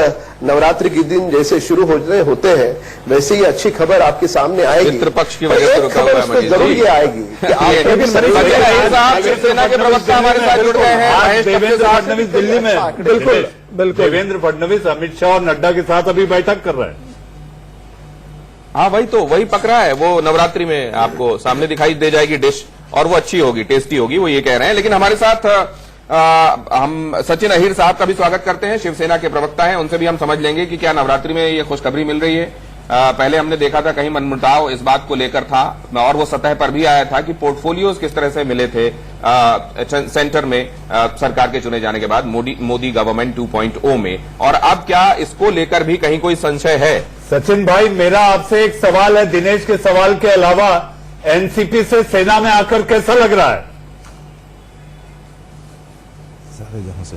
Speaker 11: नवरात्रि के दिन जैसे शुरू होते हैं वैसे ही अच्छी खबर आपके सामने आएगी।
Speaker 1: पितृपक्ष की वजह से रुका हुआ है मनीष
Speaker 11: जरूर
Speaker 1: जी।
Speaker 11: ये आएगी कि आप
Speaker 1: शिवसेना के प्रवक्ता हमारे साथ जुड़ गए हैं।
Speaker 6: देवेंद्र फडणवीस दिल्ली में, बिल्कुल बिल्कुल, देवेंद्र फडणवीस अमित शाह और नड्डा के साथ अभी बैठक कर रहे हैं।
Speaker 1: हाँ वही पकड़ा है, वो नवरात्रि में आपको सामने दिखाई दे जाएगी डिश, और वो अच्छी होगी, टेस्टी होगी, वो ये कह रहे हैं। लेकिन हमारे साथ हम सचिन अहीर साहब का भी स्वागत करते हैं, शिवसेना के प्रवक्ता हैं, उनसे भी हम समझ लेंगे कि क्या नवरात्रि में ये खुशखबरी मिल रही है। पहले हमने देखा था कहीं मनमुटाव इस बात को लेकर था, और वो सतह पर भी आया था कि पोर्टफोलियोज किस तरह से मिले थे सेंटर में सरकार के चुने जाने के बाद मोदी गवर्नमेंट 2.0 में, और अब क्या इसको लेकर भी कहीं कोई संशय है?
Speaker 6: सचिन भाई, मेरा आपसे एक सवाल है, दिनेश के सवाल के अलावा एनसीपी से सेना में आकर कैसा लग रहा है?
Speaker 9: सारे जहां से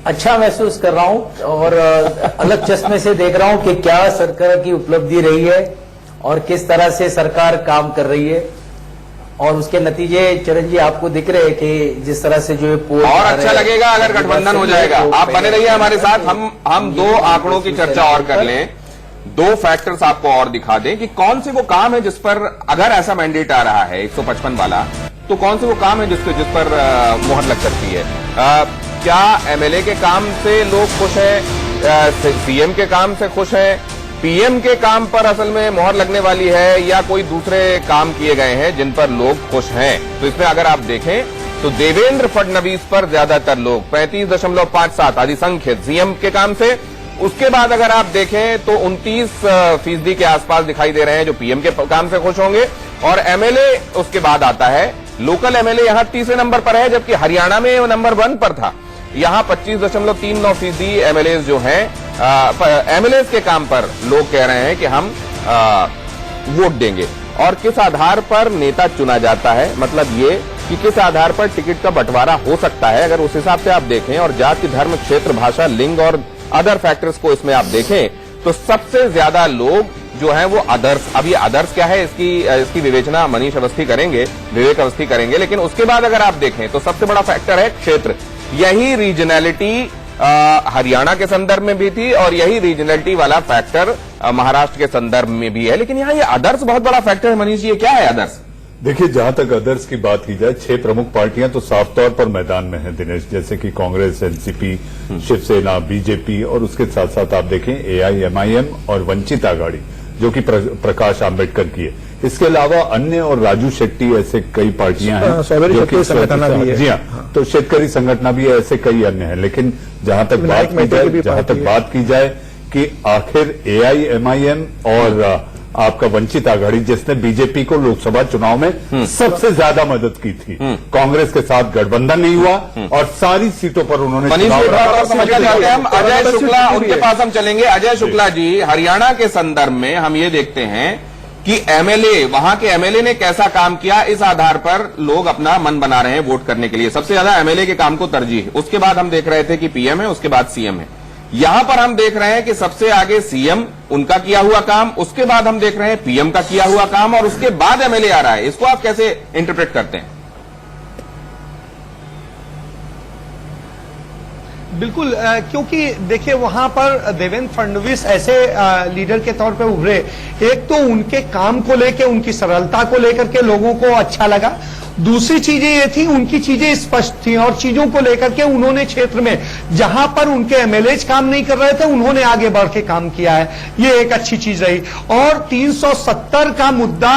Speaker 5: अच्छा महसूस कर रहा हूं और अलग चश्मे से देख रहा हूं कि क्या सरकार की उपलब्धि रही है और किस तरह से सरकार काम कर रही है, और उसके नतीजे चरण जी आपको दिख रहे हैं कि जिस तरह से जो पोल
Speaker 1: और अच्छा लगेगा अगर गठबंधन हो जाएगा। आप बने रहिए हमारे साथ, हम दो आंकड़ों की चर्चा और कर लें, दो फैक्टर्स आपको और दिखा दें कि कौन से वो काम है जिस पर अगर ऐसा मैंडेट आ रहा है 155 वाला, तो कौन से वो काम है जिस पर मुहर लग सकती है। क्या एमएलए के काम से लोग खुश हैं, सीएम के काम से खुश हैं, पीएम के काम पर असल में मुहर लगने वाली है, या कोई दूसरे काम किए गए हैं जिन पर लोग खुश हैं? तो इसमें अगर आप देखें तो देवेंद्र फडणवीस पर ज्यादातर लोग 35.57 अधिसंख्यक सीएम के काम से, उसके बाद अगर आप देखें तो 29% के आसपास दिखाई दे रहे हैं जो पीएम के काम से खुश होंगे, और एमएलए उसके बाद आता है। लोकल एमएलए यहां तीसरे नंबर पर है, जबकि हरियाणा में वो नंबर 1 पर था। यहां 25.39% एमएलए जो हैं एमएलए के काम पर लोग कह रहे हैं कि हम वोट देंगे। और किस आधार पर नेता चुना जाता है, मतलब ये कि किस आधार पर टिकट का बंटवारा हो सकता है, अगर उस हिसाब से आप देखें और जाति, धर्म, क्षेत्र, भाषा, लिंग और अदर फैक्टर्स को इसमें आप देखें, तो सबसे ज्यादा लोग जो हैं वो अदर्स। अब ये अदर्स क्या है, इसकी विवेचना मनीष अवस्थी करेंगे, विवेक अवस्थी करेंगे। लेकिन उसके बाद अगर आप देखें तो सबसे बड़ा फैक्टर है क्षेत्र। यही रीजनैलिटी हरियाणा के संदर्भ में भी थी, और यही रीजनैलिटी वाला फैक्टर महाराष्ट्र के संदर्भ में भी है। लेकिन यहाँ ये अदर्स बहुत बड़ा फैक्टर है। मनीष जी, ये क्या है अदर्स?
Speaker 6: देखिए, जहां तक अदर्स की बात की जाए, 6 प्रमुख पार्टियां तो साफ तौर पर मैदान में हैं दिनेश, जैसे कि कांग्रेस, एनसीपी, शिवसेना, बीजेपी, और उसके साथ साथ आप देखें एआईएमआईएम और वंचित आघाड़ी जो कि प्रकाश आंबेडकर की है। इसके अलावा अन्य और राजू शेट्टी ऐसे कई पार्टियां हैं जो कि जी हाँ, तो शेतकरी संगठन भी है, ऐसे कई अन्य हैं। लेकिन जहां तक बात की जाए कि आखिर एआईएमआईएम और आपका वंचित आघाड़ी, जिसने बीजेपी को लोकसभा चुनाव में सबसे ज्यादा मदद की थी, कांग्रेस के साथ गठबंधन नहीं हुआ और सारी सीटों पर उन्होंने
Speaker 1: समझना चाहते हैं हम। अजय शुक्ला, उनके पास हम चलेंगे। अजय शुक्ला जी, हरियाणा के संदर्भ में हम ये देखते हैं कि एमएलए, वहां के एमएलए ने कैसा काम किया, इस आधार पर लोग अपना मन बना रहे हैं वोट करने के लिए। सबसे ज्यादा एमएलए के काम को तरजीह, उसके बाद हम देख रहे थे कि पीएम है, उसके बाद सीएम है। यहां पर हम देख रहे हैं कि सबसे आगे सीएम, उनका किया हुआ काम, उसके बाद हम देख रहे हैं पीएम का किया हुआ काम, और उसके बाद एमएलए आ रहा है। इसको आप कैसे इंटरप्रेट करते हैं?
Speaker 3: बिल्कुल, क्योंकि देखिए वहां पर देवेंद्र फडणवीस ऐसे लीडर के तौर पे उभरे। एक तो उनके काम को लेकर, उनकी सरलता को लेकर के लोगों को अच्छा लगा। दूसरी चीजें ये थी, उनकी चीजें स्पष्ट थी, और चीजों को लेकर के उन्होंने क्षेत्र में जहां पर उनके एमएलए काम नहीं कर रहे थे, उन्होंने आगे बढ़ के काम किया है। ये एक अच्छी चीज रही। और 370 का मुद्दा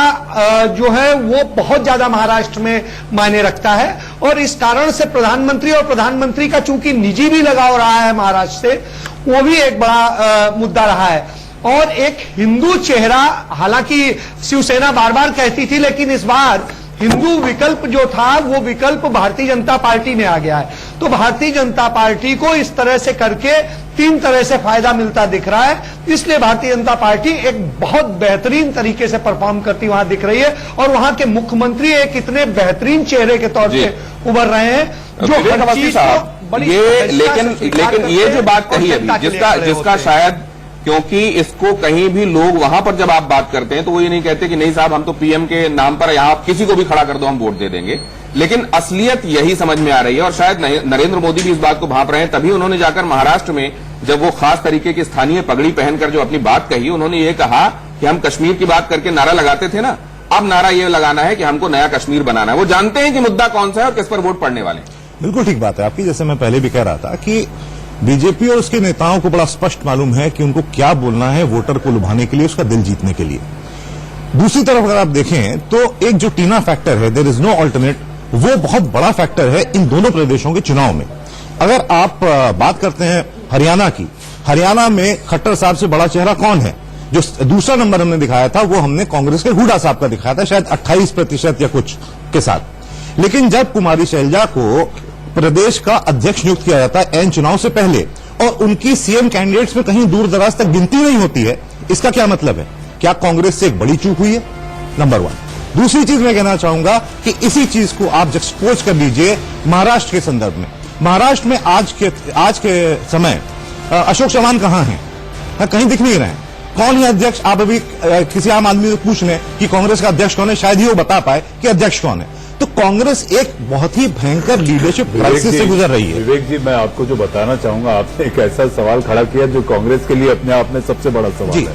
Speaker 3: जो है वो बहुत ज्यादा महाराष्ट्र में मायने रखता है, और इस कारण से प्रधानमंत्री, और प्रधानमंत्री का चूंकि निजी भी लगाव रहा है महाराष्ट्र से, वो भी एक बड़ा मुद्दा रहा है। और एक हिंदू चेहरा, हालांकि शिवसेना बार बार कहती थी, लेकिन इस बार हिंदू विकल्प जो था वो विकल्प भारतीय जनता पार्टी में आ गया है। तो भारतीय जनता पार्टी को इस तरह से करके 3 तरह से फायदा मिलता दिख रहा है। इसलिए भारतीय जनता पार्टी एक बहुत बेहतरीन तरीके से परफॉर्म करती वहां दिख रही है, और वहां के मुख्यमंत्री एक इतने बेहतरीन चेहरे के तौर पे उभर रहे हैं जो
Speaker 1: लेकिन ये जो बात कही अभी, जिसका शायद क्योंकि इसको कहीं भी लोग वहां पर जब आप बात करते हैं तो वो ये नहीं कहते कि नहीं साहब हम तो पीएम के नाम पर यहां किसी को भी खड़ा कर दो हम वोट दे देंगे, लेकिन असलियत यही समझ में आ रही है। और शायद नरेंद्र मोदी भी इस बात को भांप रहे हैं, तभी उन्होंने जाकर महाराष्ट्र में जब वो खास तरीके की स्थानीय पगड़ी पहनकर जो अपनी बात कही, उन्होंने ये कहा कि हम कश्मीर की बात करके नारा लगाते थे ना, अब नारा ये लगाना है कि हमको नया कश्मीर बनाना है। वो जानते हैं कि मुद्दा कौन सा है और किस पर वोट पड़ने वाले हैं।
Speaker 9: बिल्कुल ठीक बात है आपकी। जैसे मैं पहले भी कह रहा था कि बीजेपी और उसके नेताओं को बड़ा स्पष्ट मालूम है कि उनको क्या बोलना है वोटर को लुभाने के लिए, उसका दिल जीतने के लिए। दूसरी तरफ अगर आप देखें तो एक जो टीना फैक्टर है, देयर इज नो अल्टरनेट, वो बहुत बड़ा फैक्टर है इन दोनों प्रदेशों के चुनाव में। अगर आप बात करते हैं हरियाणा की, हरियाणा में खट्टर साहब से बड़ा चेहरा कौन है? जो दूसरा नंबर हमने दिखाया था वो हमने कांग्रेस के हुड्डा साहब का दिखाया था, शायद 28% या कुछ के साथ। लेकिन जब कुमारी शैलजा को प्रदेश का अध्यक्ष नियुक्त किया जाता है एन चुनाव से पहले, और उनकी सीएम कैंडिडेट्स में कहीं दूर दराज तक गिनती नहीं होती है, इसका क्या मतलब है? क्या कांग्रेस से एक बड़ी चूक हुई है? नंबर 1। दूसरी चीज मैं कहना चाहूंगा कि इसी चीज को आप एक्सपोज कर लीजिए महाराष्ट्र के संदर्भ में। महाराष्ट्र में आज के समय अशोक चव्हाण कहां हैं? कहीं दिख नहीं रहे हैं। कौन है अध्यक्ष? आप अभी किसी आम आदमी से पूछ लें कि कांग्रेस का अध्यक्ष कौन है, शायद ही वो बता पाए कि अध्यक्ष कौन है। तो कांग्रेस एक बहुत ही भयंकर लीडरशिप क्राइसिस से गुजर रही है।
Speaker 6: विवेक जी, मैं आपको जो बताना चाहूंगा, आपने एक ऐसा सवाल खड़ा किया जो कांग्रेस के लिए अपने आप में सबसे बड़ा सवाल है।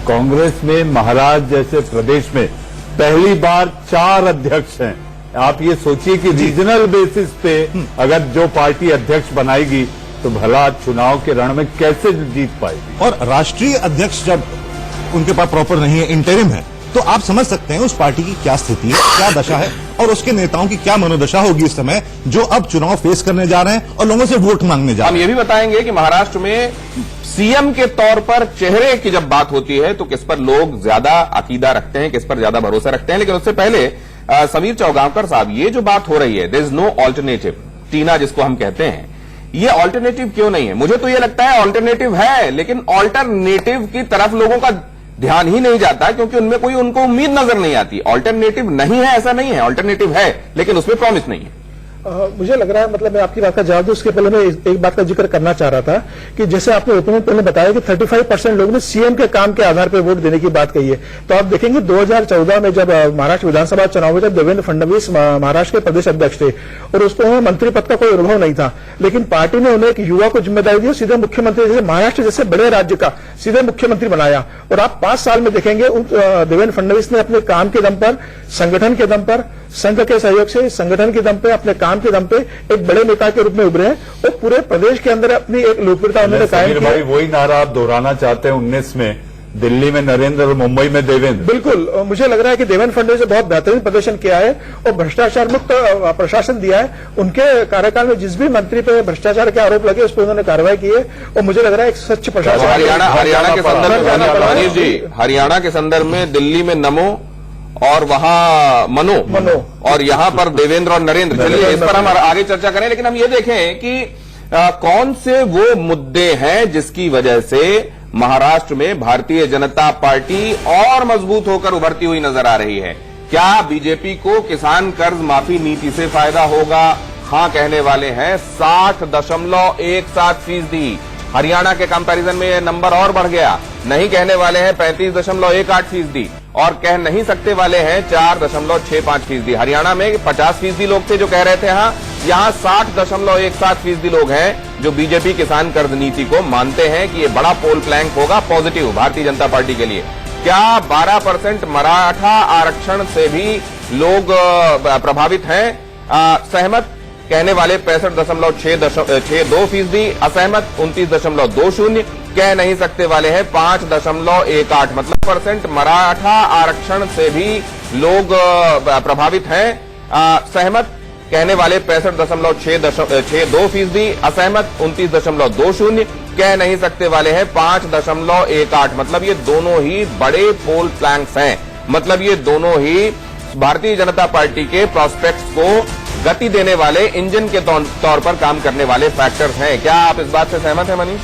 Speaker 6: कांग्रेस में महाराष्ट्र जैसे प्रदेश में पहली बार 4 अध्यक्ष हैं। आप ये सोचिए कि रीजनल बेसिस पे अगर जो पार्टी अध्यक्ष बनाएगी तो भला चुनाव के रण में कैसे जीत पाएगी?
Speaker 9: और राष्ट्रीय अध्यक्ष जब उनके पास प्रॉपर नहीं है, इंटरिम है, तो आप समझ सकते हैं उस पार्टी की क्या स्थिति है, क्या दशा है, और उसके नेताओं की क्या मनोदशा होगी इस समय, जो अब चुनाव फेस करने जा रहे हैं और लोगों से वोट मांगने जा रहे हैं।
Speaker 1: हम ये भी बताएंगे कि महाराष्ट्र में सीएम के तौर पर चेहरे की जब बात होती है तो किस पर लोग ज्यादा अकीदा रखते हैं, किस पर ज्यादा भरोसा रखते हैं। लेकिन उससे पहले समीर चौगांवकर साहब, ये जो बात हो रही है, देयर इज नो ऑल्टरनेटिव, टीना जिसको हम कहते हैं, ये ऑल्टरनेटिव क्यों नहीं है? मुझे तो ये लगता है ऑल्टरनेटिव है, लेकिन ऑल्टरनेटिव की तरफ लोगों का ध्यान ही नहीं जाता क्योंकि उनमें कोई उनको उम्मीद नजर नहीं आती। ऑल्टरनेटिव नहीं है ऐसा नहीं है, ऑल्टरनेटिव है लेकिन उसमें प्रॉमिस नहीं है।
Speaker 8: मुझे लग रहा है, मतलब मैं आपकी बात का जवाब दूं उसके पहले मैं एक बात का जिक्र करना चाह रहा था कि जैसे आपने ओपनिंग पहले बताया कि 35% लोगों ने सीएम के काम के आधार पर वोट देने की बात कही है। तो आप देखेंगे 2014 में जब महाराष्ट्र विधानसभा चुनाव में जब देवेंद्र फडणवीस महाराष्ट्र के प्रदेश अध्यक्ष थे और उसको मंत्री पद का कोई अनुभव नहीं था, लेकिन पार्टी ने उन्हें एक युवा को जिम्मेदारी दी और सीधे मुख्यमंत्री, जैसे महाराष्ट्र जैसे बड़े राज्य का सीधे मुख्यमंत्री बनाया। और आप 5 साल में देखेंगे देवेंद्र फडणवीस ने अपने काम के दम पर, संगठन के दम पर, संघ के सहयोग से, संगठन के दम पे, अपने काम के दम पे एक बड़े नेता के रूप में उभरे हैं और पूरे प्रदेश के अंदर अपनी एक लोकप्रियता उन्होंने कायम की।
Speaker 6: भाई वही नारा आप दोहराना चाहते हैं 19 में, दिल्ली में नरेंद्र और मुंबई में देवेंद्र।
Speaker 8: बिल्कुल, मुझे लग रहा है कि देवेंद्र फडणवीस ने बहुत बेहतरीन प्रदर्शन किया है और भ्रष्टाचार मुक्त प्रशासन दिया है। उनके कार्यकाल में जिस भी मंत्री पे भ्रष्टाचार के आरोप लगे उस पर उन्होंने कार्रवाई की है और मुझे लग रहा है एक स्वच्छ प्रशासन।
Speaker 1: हरियाणा के संदर्भ में मनीष जी, हरियाणा के संदर्भ में दिल्ली में नमो और वहां मनो और यहां पर देवेंद्र और नरेंद्र। चलिए इस पर हम आगे चर्चा करें, लेकिन हम ये देखें कि कौन से वो मुद्दे हैं जिसकी वजह से महाराष्ट्र में भारतीय जनता पार्टी और मजबूत होकर उभरती हुई नजर आ रही है। क्या बीजेपी को किसान कर्ज माफी नीति से फायदा होगा? हां कहने वाले हैं 60.17%। हरियाणा के कंपैरिजन में यह नंबर और बढ़ गया। नहीं कहने वाले हैं 35.18% और कह नहीं सकते वाले हैं 4.65%। हरियाणा में 50% लोग थे जो कह रहे थे हाँ, यहां 60.17% लोग हैं जो बीजेपी किसान कर्ज नीति को मानते हैं कि ये बड़ा पोल प्लैंक होगा पॉजिटिव भारतीय जनता पार्टी के लिए। क्या 12% मराठा आरक्षण से भी लोग प्रभावित हैं? सहमत कहने वाले 65.62%, असहमत 29.20%, कह नहीं सकते वाले हैं 5.18, मतलब % मराठा आरक्षण से भी लोग प्रभावित हैं। सहमत कहने वाले 65.62%, असहमत 29.20, कह नहीं सकते वाले हैं 5.18, मतलब ये दोनों ही बड़े पोल प्लैंक्स हैं। मतलब ये दोनों ही भारतीय जनता पार्टी के प्रोस्पेक्ट्स को गति देने वाले इंजन के तौर पर काम करने वाले फैक्टर्स हैं। क्या आप इस बात से सहमत हैं मनीष?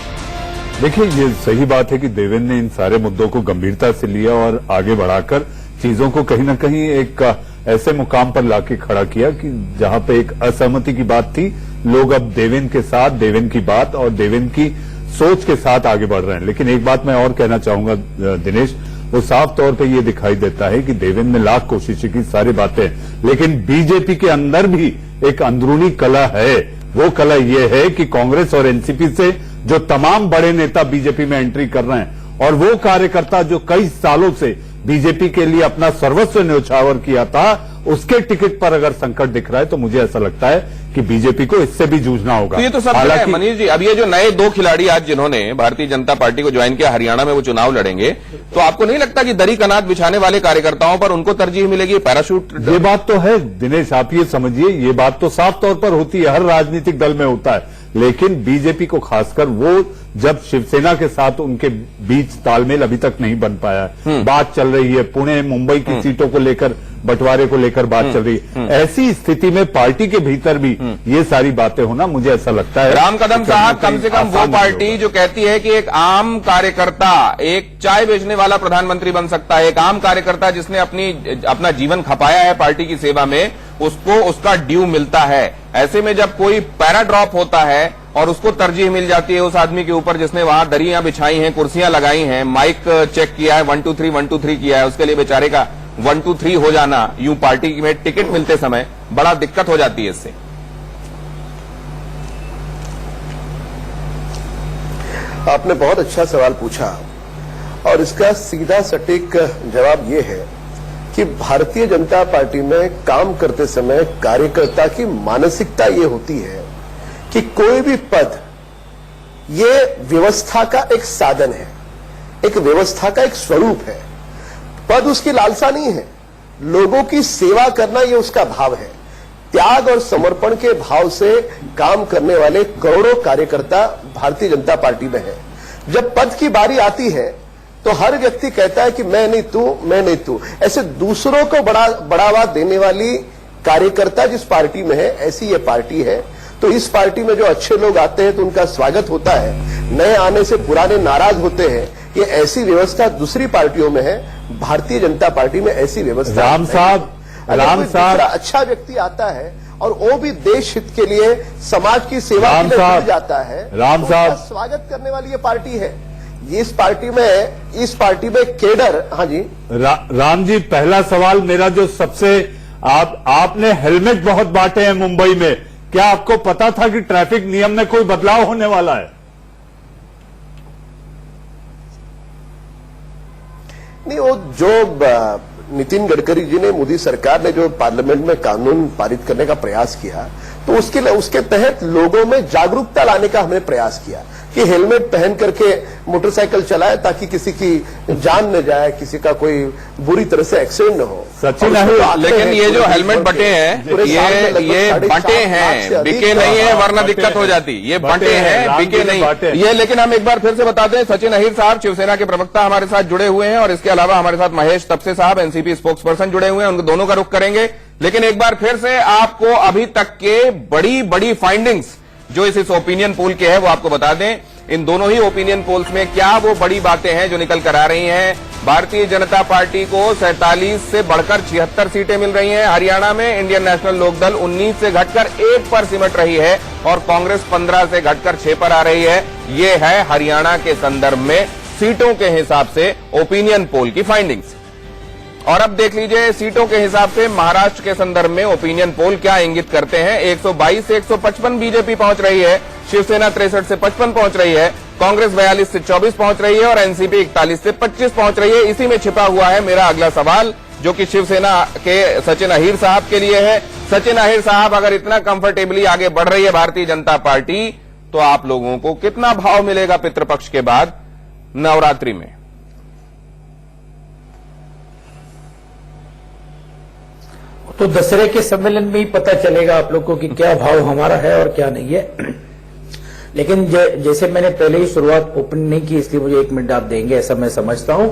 Speaker 6: देखिए, ये सही बात है कि देवेंद्र ने इन सारे मुद्दों को गंभीरता से लिया और आगे बढ़ाकर चीजों को कहीं न कहीं एक ऐसे मुकाम पर लाके खड़ा किया कि जहां पे एक असहमति की बात थी, लोग अब देवेंद्र के साथ, देवेंद्र की बात और देवेंद्र की सोच के साथ आगे बढ़ रहे हैं। लेकिन एक बात मैं और कहना चाहूंगा दिनेश, वो साफ तौर पे ये दिखाई देता है कि देवेंद्र ने लाख कोशिशें की, सारी बातें, लेकिन बीजेपी के अंदर भी एक अंदरूनी कला है। वो कला ये है कि कांग्रेस और एनसीपी से जो तमाम बड़े नेता बीजेपी में एंट्री कर रहे हैं और वो कार्यकर्ता जो कई सालों से बीजेपी के लिए अपना सर्वस्व न्यौछावर किया था, उसके टिकट पर अगर संकट दिख रहा है तो मुझे ऐसा लगता है कि बीजेपी को इससे भी जूझना होगा।
Speaker 1: तो ये तो सब है मनीष जी। अब ये जो नए 2 खिलाड़ी आज जिन्होंने भारतीय जनता पार्टी को ज्वाइन किया, हरियाणा में वो चुनाव लड़ेंगे, तो आपको नहीं लगता कि दरी कनात बिछाने वाले कार्यकर्ताओं पर उनको तरजीह मिलेगी? पैराशूट,
Speaker 6: ये बात तो है दिनेश, आप ये समझिए, ये बात तो साफ तौर पर होती है, हर राजनीतिक दल में होता है। लेकिन बीजेपी को खासकर वो जब शिवसेना के साथ उनके बीच तालमेल अभी तक नहीं बन पाया है, बात चल रही है पुणे मुंबई की सीटों को लेकर, बंटवारे को लेकर बात चल रही है, ऐसी स्थिति में पार्टी के भीतर भी ये सारी बातें होना मुझे ऐसा लगता है।
Speaker 1: राम कदम साहब, कम से कम वो पार्टी जो कहती है कि एक आम कार्यकर्ता एक चाय बेचने वाला प्रधानमंत्री बन सकता है, एक आम कार्यकर्ता जिसने अपना जीवन खपाया है पार्टी की सेवा में, उसको उसका ड्यू मिलता है। ऐसे में जब कोई पैरा ड्रॉप होता है और उसको तरजीह मिल जाती है उस आदमी के ऊपर जिसने वहां दरियां बिछाई हैं, कुर्सियां लगाई हैं, माइक चेक किया है, 1 2 3 1 2 3 किया है, उसके लिए बेचारे का 1 2 3 हो जाना यूं पार्टी में टिकट मिलते समय बड़ा दिक्कत हो जाती है इससे।
Speaker 11: आपने बहुत अच्छा सवाल पूछा और इसका सीधा सटीक जवाब यह है कि भारतीय जनता पार्टी में काम करते समय कार्यकर्ता की मानसिकता ये होती है कि कोई भी पद ये व्यवस्था का एक साधन है, एक व्यवस्था का एक स्वरूप है। पद उसकी लालसा नहीं है, लोगों की सेवा करना ये उसका भाव है। त्याग और समर्पण के भाव से काम करने वाले करोड़ों कार्यकर्ता भारतीय जनता पार्टी में है। जब पद की बारी आती है तो हर व्यक्ति कहता है कि मैं नहीं तू, मैं नहीं तू। ऐसे दूसरों को बढ़ावा देने वाली कार्यकर्ता जिस पार्टी में है, ऐसी ये पार्टी है। तो इस पार्टी में जो अच्छे लोग आते हैं तो उनका स्वागत होता है, नए आने से पुराने नाराज होते हैं। ये ऐसी व्यवस्था दूसरी पार्टियों में है, भारतीय जनता पार्टी में ऐसी व्यवस्था।
Speaker 6: राम साहब,
Speaker 11: अच्छा व्यक्ति आता है और वो भी देश हित के लिए, समाज की सेवा के लिए जुड़ जाता है,
Speaker 6: राम साहब,
Speaker 11: स्वागत करने वाली ये पार्टी है। इस पार्टी में केडर। हाँ जी
Speaker 6: राम जी, पहला सवाल मेरा जो सबसे, आपने हेलमेट बहुत बांटे हैं मुंबई में, क्या आपको पता था कि ट्रैफिक नियम में कोई बदलाव होने वाला है?
Speaker 11: नहीं, वो जो नितिन गडकरी जी ने, मोदी सरकार ने जो पार्लियामेंट में कानून पारित करने का प्रयास किया, तो उसके तहत लोगों में जागरूकता लाने का हमने प्रयास किया कि हेलमेट पहन करके मोटरसाइकिल चलाए ताकि किसी की जान न जाए, किसी का कोई बुरी तरह से एक्सीडेंट न हो।
Speaker 6: सचिन नहीं,
Speaker 1: लेकिन ये जो हेलमेट बटे हैं, ये बटे हैं, बिके नहीं है, वरना दिक्कत हो जाती। ये बटे हैं, बिके नहीं ये। लेकिन हम एक बार फिर से बता दें, सचिन अहीर साहब शिवसेना के प्रवक्ता हमारे साथ जुड़े हुए हैं और इसके अलावा हमारे साथ महेश तपसे साहब एनसीपी स्पोक्स पर्सन जुड़े हुए हैं, उनको दोनों का रुख करेंगे। लेकिन एक बार फिर से आपको अभी तक के बड़ी फाइंडिंग्स जो इस ओपिनियन पोल के है वो आपको बता दें। इन दोनों ही ओपिनियन पोल्स में क्या वो बड़ी बातें हैं जो निकल कर आ रही हैं। भारतीय जनता पार्टी को 47 से बढ़कर 76 सीटें मिल रही हैं हरियाणा में। इंडियन नेशनल लोकदल 19 से घटकर 1 पर सिमट रही है और कांग्रेस 15 से घटकर 6 पर आ रही है। ये है हरियाणा के संदर्भ में सीटों के हिसाब से ओपिनियन पोल की फाइंडिंग्स। और अब देख लीजिए सीटों के हिसाब से महाराष्ट्र के संदर्भ में ओपिनियन पोल क्या इंगित करते हैं। 122 से 155 बीजेपी पहुंच रही है, शिवसेना 63 से 55 पहुंच रही है, कांग्रेस 42 से 24 पहुंच रही है और एनसीपी 41 से 25 पहुंच रही है। इसी में छिपा हुआ है मेरा अगला सवाल जो कि शिवसेना के सचिन अहीर साहब के लिए है। सचिन अहीर साहब, अगर इतना कंफर्टेबली आगे बढ़ रही है भारतीय जनता पार्टी, तो आप लोगों को कितना भाव मिलेगा पितृपक्ष के बाद नवरात्रि में?
Speaker 12: तो दशहरे के सम्मेलन में ही पता चलेगा आप लोग को कि क्या भाव हमारा है और क्या नहीं है। लेकिन जैसे मैंने पहले ही शुरुआत ओपन नहीं की, इसलिए मुझे 1 मिनट आप देंगे, ऐसा मैं समझता हूं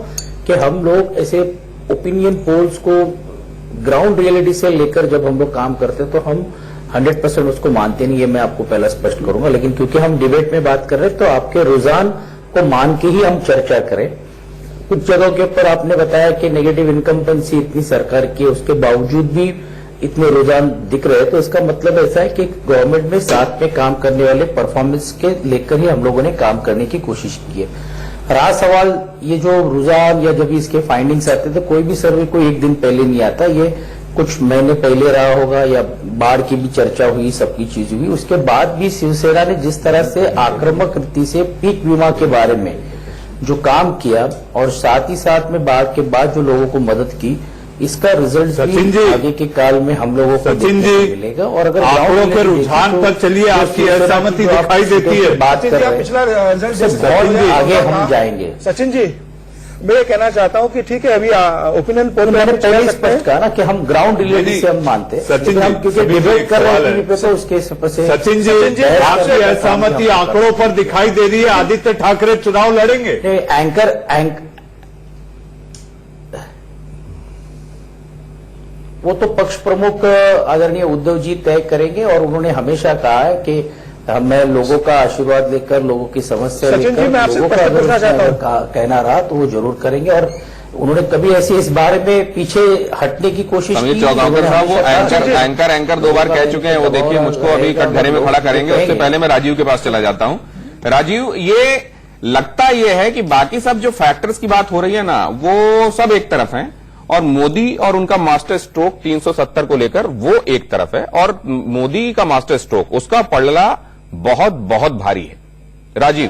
Speaker 12: कि हम लोग ऐसे ओपिनियन पोल्स को ग्राउंड रियलिटी से लेकर जब हम लोग काम करते हैं तो हम 100% उसको मानते नहीं, ये मैं आपको पहला स्पष्ट करूंगा। लेकिन क्योंकि हम डिबेट में बात कर रहे हैं तो आपके रुझान को मान के ही हम चर्चा करें। कुछ जगहों के ऊपर आपने बताया कि नेगेटिव इनकम्बेंसी इतनी सरकार की है, उसके बावजूद भी इतने रुझान दिख रहे हैं, तो इसका मतलब ऐसा है कि गवर्नमेंट में साथ में काम करने वाले परफॉर्मेंस के लेकर ही हम लोगों ने काम करने की कोशिश की है। रहा सवाल ये जो रुझान या जब इसके फाइंडिंग्स आते तो कोई भी सर्वे कोई एक दिन पहले नहीं आता, ये कुछ महीने पहले रहा होगा या बाढ़ की भी चर्चा हुई, सबकी चीज हुई। उसके बाद भी शिवसेना ने जिस तरह से आक्रामक रीति से पीक बीमा के बारे में जो काम किया और साथ ही साथ में बाढ़ के बाद जो लोगों को मदद की, इसका रिजल्ट भी आगे के काल में हम लोगों को मिलेगा। और अगर
Speaker 6: आंकड़ों के रुझान पर चलिए, आपकी असहमति दिखाई देती है।
Speaker 12: बात कर रहे हैं,
Speaker 8: पिछला रिजल्ट
Speaker 12: आगे हम जाएंगे।
Speaker 8: सचिन जी, मैं ये कहना चाहता हूं कि ठीक है, अभी ओपिनियन पोल
Speaker 12: मैंने पहले स्पष्ट कहा ना कि हम ग्राउंड रियलिटी से हम मानते हैं,
Speaker 6: सचिन
Speaker 12: हम क्योंकि डिबेट कर रहे हैं तो उसके से
Speaker 6: सचिन जी, आपकी असहमति आंकड़ों पर दिखाई दे रही है। आदित्य ठाकरे चुनाव लड़ेंगे?
Speaker 12: एंकर वो तो पक्ष प्रमुख आदरणीय उद्धव जी तय करेंगे और उन्होंने हमेशा कहा है कि मैं लोगों का आशीर्वाद लेकर, लोगों की समस्या लेकर, लोगों का अगर कहना रहा तो वो जरूर करेंगे। और उन्होंने कभी ऐसे इस बारे में पीछे हटने की कोशिश की।
Speaker 1: चौगांवकर साहब वो एंकर 2 बार कह चुके हैं। वो देखिए, मुझको अभी कटघरे में खड़ा करेंगे, उससे पहले मैं राजीव के पास चला जाता हूं। राजीव, ये लगता ये है कि बाकी सब जो फैक्टर्स की बात हो रही है ना, वो सब एक तरफ है और मोदी और उनका मास्टर स्ट्रोक 370 को लेकर वो एक तरफ है, और मोदी का मास्टर स्ट्रोक, उसका पलड़ा बहुत बहुत भारी है। राजीव।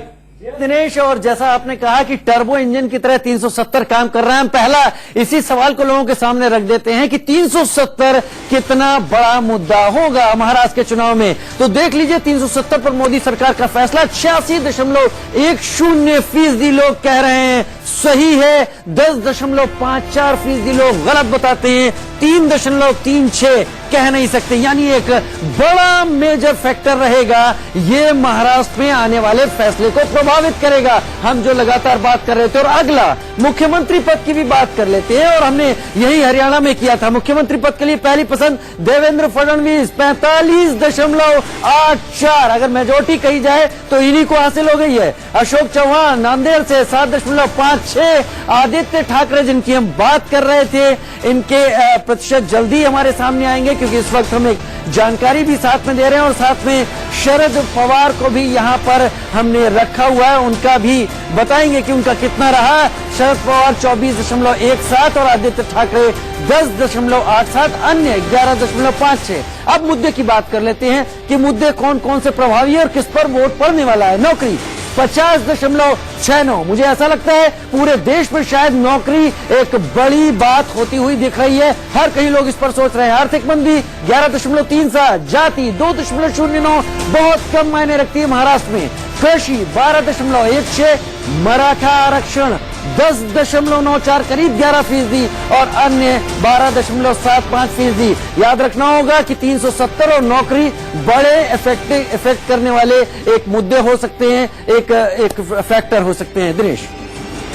Speaker 5: दिनेश, और जैसा आपने कहा कि टर्बो इंजन की तरह 370 काम कर रहे हैं, हम पहला इसी सवाल को लोगों के सामने रख देते हैं कि 370 कितना बड़ा मुद्दा होगा महाराष्ट्र के चुनाव में। तो देख लीजिए, 370 पर मोदी सरकार का फैसला 86.10% लोग कह रहे हैं सही है, 10.54% लोग गलत बताते हैं, 3.36 कह नहीं सकते। यानी एक बड़ा मेजर फैक्टर रहेगा, ये महाराष्ट्र में आने वाले फैसले को प्रभावित करेगा। हम जो लगातार बात कर रहे थे, और अगला मुख्यमंत्री पद की भी बात कर लेते हैं, और हमने यही हरियाणा में किया था। मुख्यमंत्री पद के लिए पहली पसंद देवेंद्र फडणवीस 45.84, अगर मेजोरिटी कही जाए तो इन्हीं को हासिल हो गई है। अशोक चौहान नांदेड़ से 7.56, आदित्य ठाकरे जिनकी हम बात कर रहे थे, इनके प्रतिशत जल्दी हमारे सामने आएंगे क्योंकि इस वक्त हम एक जानकारी भी साथ में दे रहे हैं, और साथ में शरद पवार को भी यहाँ पर हमने रखा हुआ है, उनका भी बताएंगे कि उनका कितना रहा। शरद पवार 24.17 और आदित्य ठाकरे 10.87, अन्य 11.56। अब मुद्दे की बात कर लेते हैं कि मुद्दे कौन कौन से प्रभावी है और किस पर वोट पड़ने वाला है। नौकरी 50.69। मुझे ऐसा लगता है पूरे देश में शायद नौकरी एक बड़ी बात होती हुई दिख रही है, हर कहीं लोग इस पर सोच रहे हैं। आर्थिक मंदी 11.37, जाति 2.09, बहुत कम मायने रखती है महाराष्ट्र में। कृषि 12.16, मराठा आरक्षण 10.94, करीब 11%, और अन्य 12.75%। याद रखना होगा कि 370 और नौकरी बड़े इफेक्ट करने वाले एक मुद्दे हो सकते हैं, एक फैक्टर हो सकते हैं। दिनेश।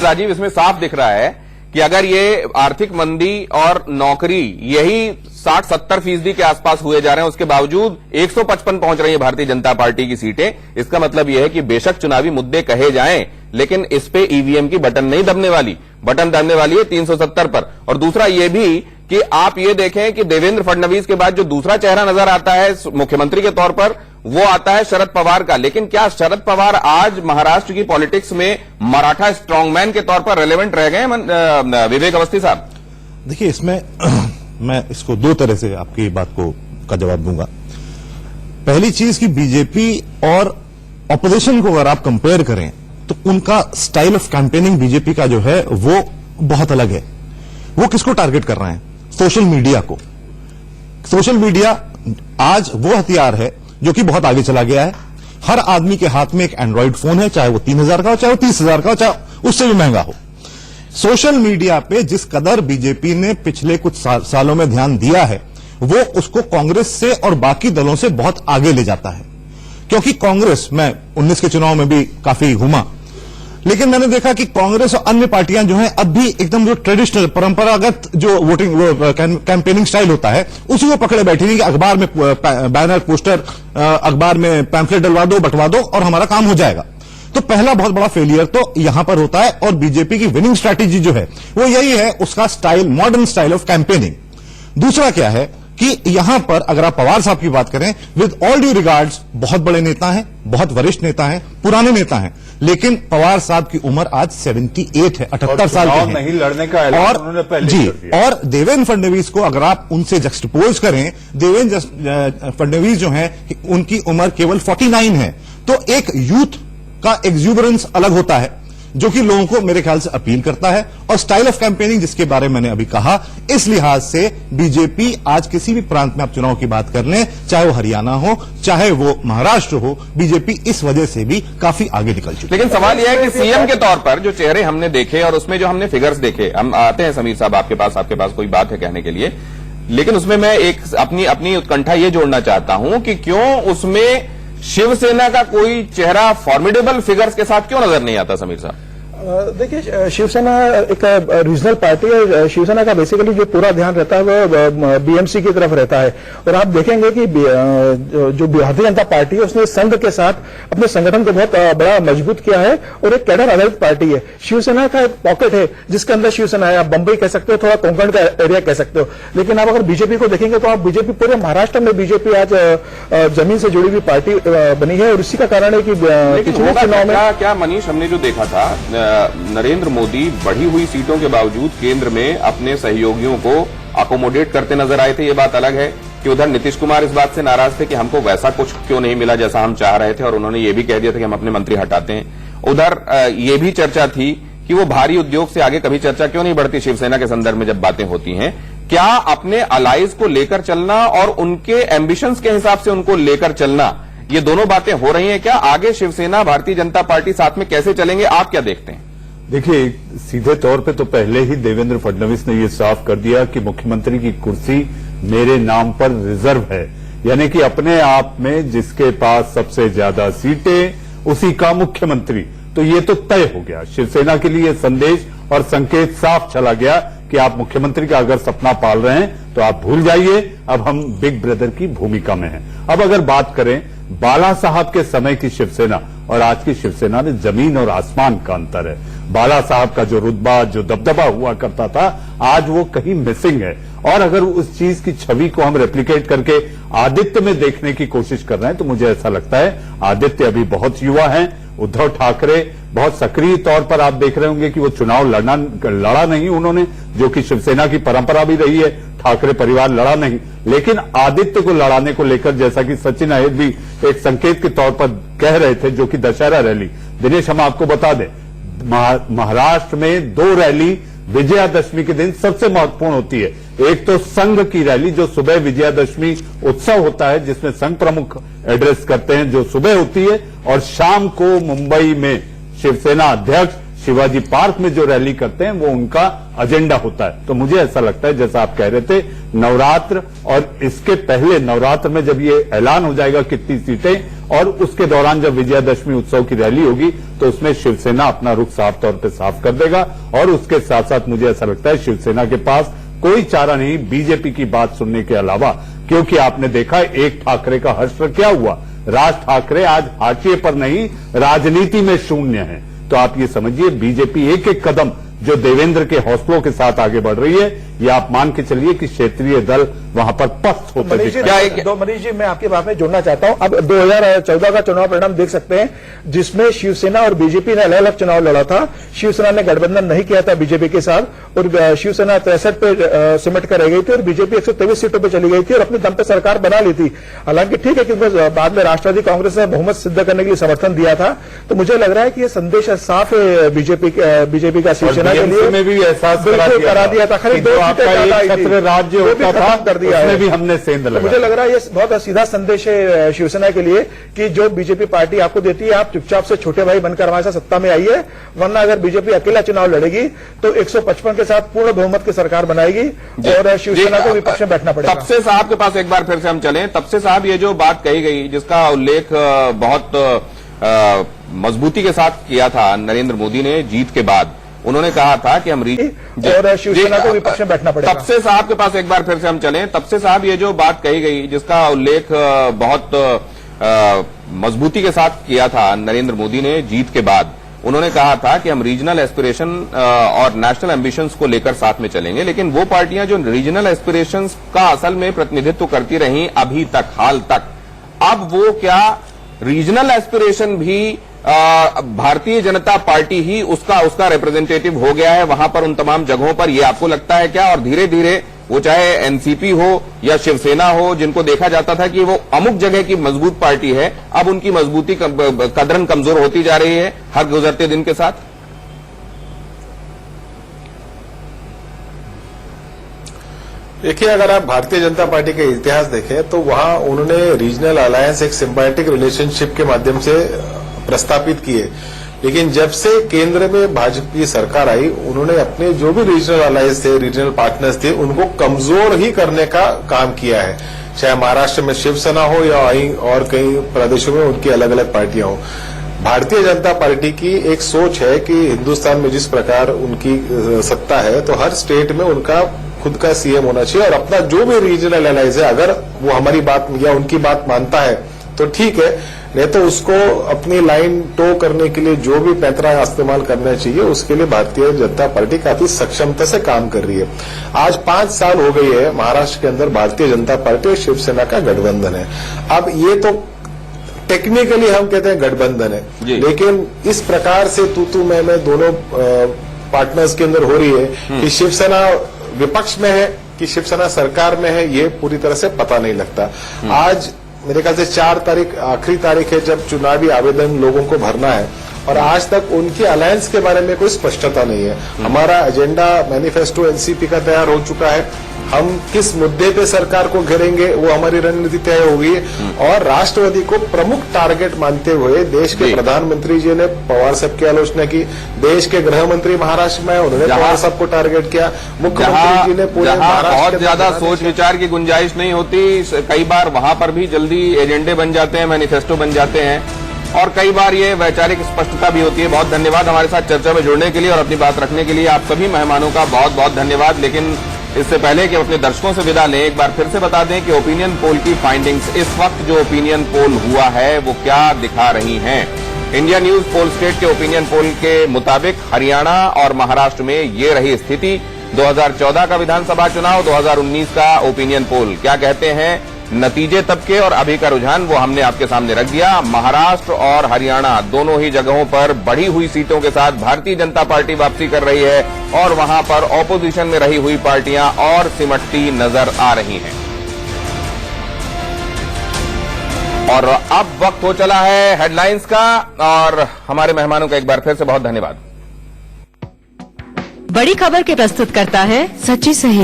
Speaker 1: राजीव, इसमें साफ दिख रहा है कि अगर ये आर्थिक मंदी और नौकरी यही 60-70% के आसपास हुए जा रहे हैं, उसके बावजूद 155 पहुंच रही है भारतीय जनता पार्टी की सीटें, इसका मतलब यह है कि बेशक चुनावी मुद्दे कहे जाएं, लेकिन इस पे ईवीएम की बटन नहीं दबने वाली, बटन दबने वाली है 370 पर। और दूसरा ये भी कि आप ये देखें कि देवेंद्र फडणवीस के बाद जो दूसरा चेहरा नजर आता है मुख्यमंत्री के तौर पर, वो आता है शरद पवार का। लेकिन क्या शरद पवार आज महाराष्ट्र की पॉलिटिक्स में मराठा स्ट्रांगमैन के तौर पर रेलेवेंट रह गए? विवेक अवस्थी साहब।
Speaker 9: देखिए, इसमें मैं इसको 2 तरह से आपकी बात का जवाब दूंगा। पहली चीज कि बीजेपी और ऑपोजिशन को अगर आप कंपेयर करें तो उनका स्टाइल ऑफ कैंपेनिंग बीजेपी का जो है वो बहुत अलग है। वो किसको टारगेट कर रहे हैं? सोशल मीडिया को। सोशल मीडिया आज वो हथियार है जो कि बहुत आगे चला गया है। हर आदमी के हाथ में एक एंड्रॉइड फोन है, चाहे वो 3,000 का हो, चाहे वो 30,000 का हो, चाहे उससे भी महंगा हो। सोशल मीडिया पे जिस कदर बीजेपी ने पिछले कुछ सालों में ध्यान दिया है, वो उसको कांग्रेस से और बाकी दलों से बहुत आगे ले जाता है। क्योंकि कांग्रेस, मैं 19 के चुनाव में भी काफी घूमा, लेकिन मैंने देखा कि कांग्रेस और अन्य पार्टियां जो हैं अब भी एकदम जो ट्रेडिशनल परंपरागत जो वोटिंग कैंपेनिंग स्टाइल होता है उसी को पकड़े बैठी नहीं कि अखबार में बैनर पोस्टर, अखबार में पैम्फलेट डलवा दो, बंटवा दो और हमारा काम हो जाएगा। तो पहला बहुत बड़ा फेलियर तो यहां पर होता है, और बीजेपी की विनिंग स्ट्रैटेजी जो है वो यही है, उसका style, modern style of campaigning. दूसरा क्या है कि यहां पर अगर आप पवार साहब की बात करें, विद ऑल ड्यू रिगार्ड्स, बहुत बड़े नेता हैं, बहुत वरिष्ठ नेता हैं, पुराने नेता हैं, लेकिन पवार साहब की उम्र आज 78 है, 78 साल के हैं।
Speaker 6: नहीं लड़ने का ऐलान उन्होंने पहले
Speaker 9: जी,
Speaker 6: कर दिया।
Speaker 9: और देवेंद्र फडणवीस को अगर आप उनसे जक्सटपोज करें, देवेंद्र फडणवीस जो है उनकी उम्र केवल 49 है। तो एक यूथ का एक्सूबरेंस अलग होता है जो कि लोगों को मेरे ख्याल से अपील करता है, और स्टाइल ऑफ कैंपेनिंग जिसके बारे में मैंने अभी कहा, इस लिहाज से बीजेपी आज किसी भी प्रांत में आप चुनाव की बात कर लें, चाहे वो हरियाणा हो चाहे वो महाराष्ट्र हो, बीजेपी इस वजह से भी काफी आगे निकल चुकी है।
Speaker 1: लेकिन सवाल यह है कि सीएम के तौर पर जो चेहरे हमने देखे और उसमें जो हमने फिगर्स देखे, हम आते हैं समीर साहब आपके पास कोई बात है कहने के लिए, लेकिन उसमें मैं एक अपनी उत्कंठा ये जोड़ना चाहता हूं कि क्यों उसमें शिवसेना का कोई चेहरा फॉर्मिडेबल फिगर्स के साथ क्यों नजर नहीं आता समीर साहब?
Speaker 8: देखिए, शिवसेना एक रीजनल पार्टी है। शिवसेना का बेसिकली जो पूरा ध्यान रहता है वो बीएमसी की तरफ रहता है, और आप देखेंगे कि जो भारतीय जनता पार्टी है उसने संघ के साथ अपने संगठन को बहुत बड़ा मजबूत किया है, और एक कैडर आधारित पार्टी है। शिवसेना का एक पॉकेट है जिसके अंदर शिवसेना है, आप बंबई कह सकते हो, थोड़ा कोंकण का एरिया कह सकते हो, लेकिन आप अगर बीजेपी को देखेंगे तो आप बीजेपी पूरे महाराष्ट्र में बीजेपी आज जमीन से जुड़ी हुई पार्टी बनी है, और इसी का कारण है कि पिछले चुनाव में
Speaker 1: क्या मनीष, हमने जो देखा था, नरेंद्र मोदी बढ़ी हुई सीटों के बावजूद केंद्र में अपने सहयोगियों को अकोमोडेट करते नजर आए थे। ये बात अलग है कि उधर नीतीश कुमार इस बात से नाराज थे कि हमको वैसा कुछ क्यों नहीं मिला जैसा हम चाह रहे थे, और उन्होंने ये भी कह दिया था कि हम अपने मंत्री हटाते हैं। उधर ये भी चर्चा थी कि वो भारी उद्योग से आगे कभी चर्चा क्यों नहीं बढ़ती शिवसेना के संदर्भ में जब बातें होती हैं। क्या अपने अलाइज को लेकर चलना और उनके एम्बिशंस के हिसाब से उनको लेकर चलना, ये दोनों बातें हो रही हैं क्या? आगे शिवसेना भारतीय जनता पार्टी साथ में कैसे चलेंगे, आप क्या देखते हैं?
Speaker 6: देखिए, सीधे तौर पे तो पहले ही देवेंद्र फडणवीस ने यह साफ कर दिया कि मुख्यमंत्री की कुर्सी मेरे नाम पर रिजर्व है, यानी कि अपने आप में जिसके पास सबसे ज्यादा सीटें उसी का मुख्यमंत्री। तो ये तो तय हो गया, शिवसेना के लिए संदेश और संकेत साफ चला गया कि आप मुख्यमंत्री का अगर सपना पाल रहे हैं तो आप भूल जाइए, अब हम बिग ब्रदर की भूमिका में हैं। अब अगर बात करें बाला साहब के समय की शिवसेना और आज की शिवसेना में जमीन और आसमान का अंतर है। बाला साहब का जो रुतबा, जो दबदबा हुआ करता था, आज वो कहीं मिसिंग है, और अगर उस चीज की छवि को हम रेप्लिकेट करके आदित्य में देखने की कोशिश कर रहे हैं तो मुझे ऐसा लगता है आदित्य अभी बहुत युवा हैं। उद्धव ठाकरे बहुत सक्रिय तौर पर आप देख रहे होंगे कि वो चुनाव लड़ा नहीं उन्होंने, जो कि शिवसेना की परंपरा भी रही है, ठाकरे परिवार लड़ा नहीं, लेकिन आदित्य को लड़ाने को लेकर जैसा कि सचिन अहिर भी एक संकेत के तौर पर कह रहे थे, जो कि दशहरा रैली, दिनेश हम आपको बता दें, महाराष्ट्र में 2 रैली विजयादशमी के दिन सबसे महत्वपूर्ण होती है। एक तो संघ की रैली जो सुबह विजयादशमी उत्सव होता है जिसमें संघ प्रमुख एड्रेस करते हैं, जो सुबह होती है, और शाम को मुंबई में शिवसेना अध्यक्ष शिवाजी पार्क में जो रैली करते हैं वो उनका एजेंडा होता है। तो मुझे ऐसा लगता है जैसा आप कह रहे थे, नवरात्र और इसके पहले नवरात्र में जब ये ऐलान हो जाएगा कितनी सीटें, और उसके दौरान जब विजयादशमी उत्सव की रैली होगी तो उसमें शिवसेना अपना रुख साफ तौर पर साफ कर देगा। और उसके साथ साथ मुझे ऐसा लगता है शिवसेना के पास कोई चारा नहीं बीजेपी की बात सुनने के अलावा, क्योंकि आपने देखा एक ठाकरे का हश्र क्या हुआ, राज ठाकरे आज हाशिए पर नहीं राजनीति में शून्य है। तो आप ये समझिए बीजेपी एक एक कदम जो देवेंद्र के हौसलों के साथ आगे बढ़ रही है, ये आप मान के चलिए कि क्षेत्रीय दल वहां पर पस्त होते
Speaker 8: मनीष जी, मैं आपकी बात में जोड़ना चाहता हूं। अब 2014 का चुनाव परिणाम देख सकते हैं जिसमें शिवसेना और बीजेपी ने अलग अलग चुनाव लड़ा था। शिवसेना ने गठबंधन नहीं किया था बीजेपी के साथ, और शिवसेना 63 पे सिमट कर रह गई थी और बीजेपी 123 सीटों पर चली गई थी और अपने दम पे सरकार बना ली थी। हालांकि ठीक है कि बाद में राष्ट्रवादी कांग्रेस ने बहुमत सिद्ध करने के लिए समर्थन दिया था। तो मुझे लग रहा है कि यह संदेश साफ है बीजेपी का शिवसेना के लिए
Speaker 6: में भी एहसास
Speaker 8: करा दिया था। खाली 2
Speaker 6: छत्र राज्य होता था
Speaker 8: कर दिया है,
Speaker 6: भी हमने सेंध लगा।
Speaker 8: मुझे लग रहा है ये बहुत सीधा संदेश है शिवसेना के लिए कि जो बीजेपी पार्टी आपको देती है, आप चुपचाप से छोटे भाई बनकर हमारे साथ सत्ता में आइए, वरना अगर बीजेपी अकेला चुनाव लड़ेगी तो 155 के साथ पूर्ण बहुमत की सरकार बनाएगी और शिवसेना को विपक्ष में बैठना पड़ेगा।
Speaker 1: तबसे साहब के पास एक बार फिर से हम चलें। तबसे साहब, ये जो बात कही गई जिसका उल्लेख बहुत मजबूती के साथ किया था नरेंद्र मोदी ने जीत के बाद, उन्होंने कहा था कि हम
Speaker 8: और शिवसेना को विपक्ष में बैठना पड़ेगा।
Speaker 1: तबसे साहब के पास एक बार फिर से हम चलें। तबसे साहब, ये जो बात कही गई जिसका उल्लेख बहुत मजबूती के साथ किया था नरेंद्र मोदी ने जीत के बाद, उन्होंने कहा था कि हम रीजनल एस्पिरेशन और नेशनल एम्बिशंस को लेकर साथ में चलेंगे, लेकिन वो पार्टियां जो रीजनल एस्पिरेशंस का असल में प्रतिनिधित्व करती रहीं अभी तक, हाल तक, अब वो क्या रीजनल एस्पिरेशन भी भारतीय जनता पार्टी ही उसका रिप्रेजेंटेटिव हो गया है वहां पर, उन तमाम जगहों पर? ये आपको लगता है क्या? और धीरे धीरे वो चाहे एनसीपी हो या शिवसेना हो, जिनको देखा जाता था कि वो अमुक जगह की मजबूत पार्टी है, अब उनकी मजबूती कदरन कमजोर होती जा रही है हर गुजरते दिन के साथ?
Speaker 10: देखिए, अगर आप भारतीय जनता पार्टी का इतिहास देखें तो वहां उन्होंने रीजनल अलायंस एक सिम्बायोटिक रिलेशनशिप के माध्यम से प्रस्तापित किए, लेकिन जब से केंद्र में भाजपा की सरकार आई, उन्होंने अपने जो भी रीजनल अलायंस थे, रीजनल पार्टनर्स थे, उनको कमजोर ही करने का काम किया है। चाहे महाराष्ट्र में शिवसेना हो या और कई प्रदेशों में उनकी अलग अलग पार्टियां हो। भारतीय जनता पार्टी की एक सोच है कि हिंदुस्तान में जिस प्रकार उनकी सत्ता है, तो हर स्टेट में उनका खुद का सीएम होना चाहिए और अपना जो भी रीजनल अलायंस है, अगर वो हमारी बात या उनकी बात मानता है तो ठीक है, नहीं तो उसको अपनी लाइन टो करने के लिए जो भी पैंतरा इस्तेमाल करना चाहिए, उसके लिए भारतीय जनता पार्टी काफी सक्षमता से काम कर रही है। आज 5 साल हो गई है महाराष्ट्र के अंदर भारतीय जनता पार्टी और शिवसेना का गठबंधन है। अब ये तो टेक्निकली हम कहते हैं गठबंधन है, लेकिन इस प्रकार से तू मैं दोनों पार्टनर्स के अंदर हो रही है कि शिवसेना विपक्ष में है कि शिवसेना सरकार में है, ये पूरी तरह से पता नहीं लगता। आज मेरे ख्याल से 4 तारीख आखिरी तारीख है जब चुनावी आवेदन लोगों को भरना है, और आज तक उनकी अलायंस के बारे में कोई स्पष्टता नहीं है। हमारा एजेंडा मैनिफेस्टो एनसीपी का तैयार हो चुका है, हम किस मुद्दे पे सरकार को घेरेंगे वो हमारी रणनीति तय हो गई है, और राष्ट्रवादी को प्रमुख टारगेट मानते हुए देश के प्रधानमंत्री जी ने पवार साहब की आलोचना की, देश के गृह मंत्री महाराष्ट्र में उन्होंने पवार साहब को टारगेट किया, मुख्यमंत्री जी ने पूरे
Speaker 1: बहुत ज्यादा सोच विचार की गुंजाइश नहीं होती, कई बार वहां पर भी जल्दी एजेंडे बन जाते हैं, मैनिफेस्टो बन जाते हैं, और कई बार ये वैचारिक स्पष्टता भी होती है। बहुत धन्यवाद हमारे साथ चर्चा में जुड़ने के लिए और अपनी बात रखने के लिए। आप सभी मेहमानों का बहुत बहुत धन्यवाद। लेकिन इससे पहले कि अपने दर्शकों से विदा लें, एक बार फिर से बता दें कि ओपिनियन पोल की फाइंडिंग्स, इस वक्त जो ओपिनियन पोल हुआ है वो क्या दिखा रही हैं। इंडिया न्यूज पोल स्टेट के ओपिनियन पोल के मुताबिक हरियाणा और महाराष्ट्र में ये रही स्थिति। 2014 का विधानसभा चुनाव, 2019 का ओपिनियन पोल क्या कहते हैं नतीजे तब के और अभी का रुझान, वो हमने आपके सामने रख दिया। महाराष्ट्र और हरियाणा दोनों ही जगहों पर बढ़ी हुई सीटों के साथ भारतीय जनता पार्टी वापसी कर रही है, और वहां पर ऑपोजिशन में रही हुई पार्टियां और सिमटती नजर आ रही हैं। और अब वक्त हो चला है हेडलाइंस का, और हमारे मेहमानों का एक बार फिर से बहुत धन्यवाद।
Speaker 13: बड़ी खबर के प्रस्तुत करता है सच्ची सहेली।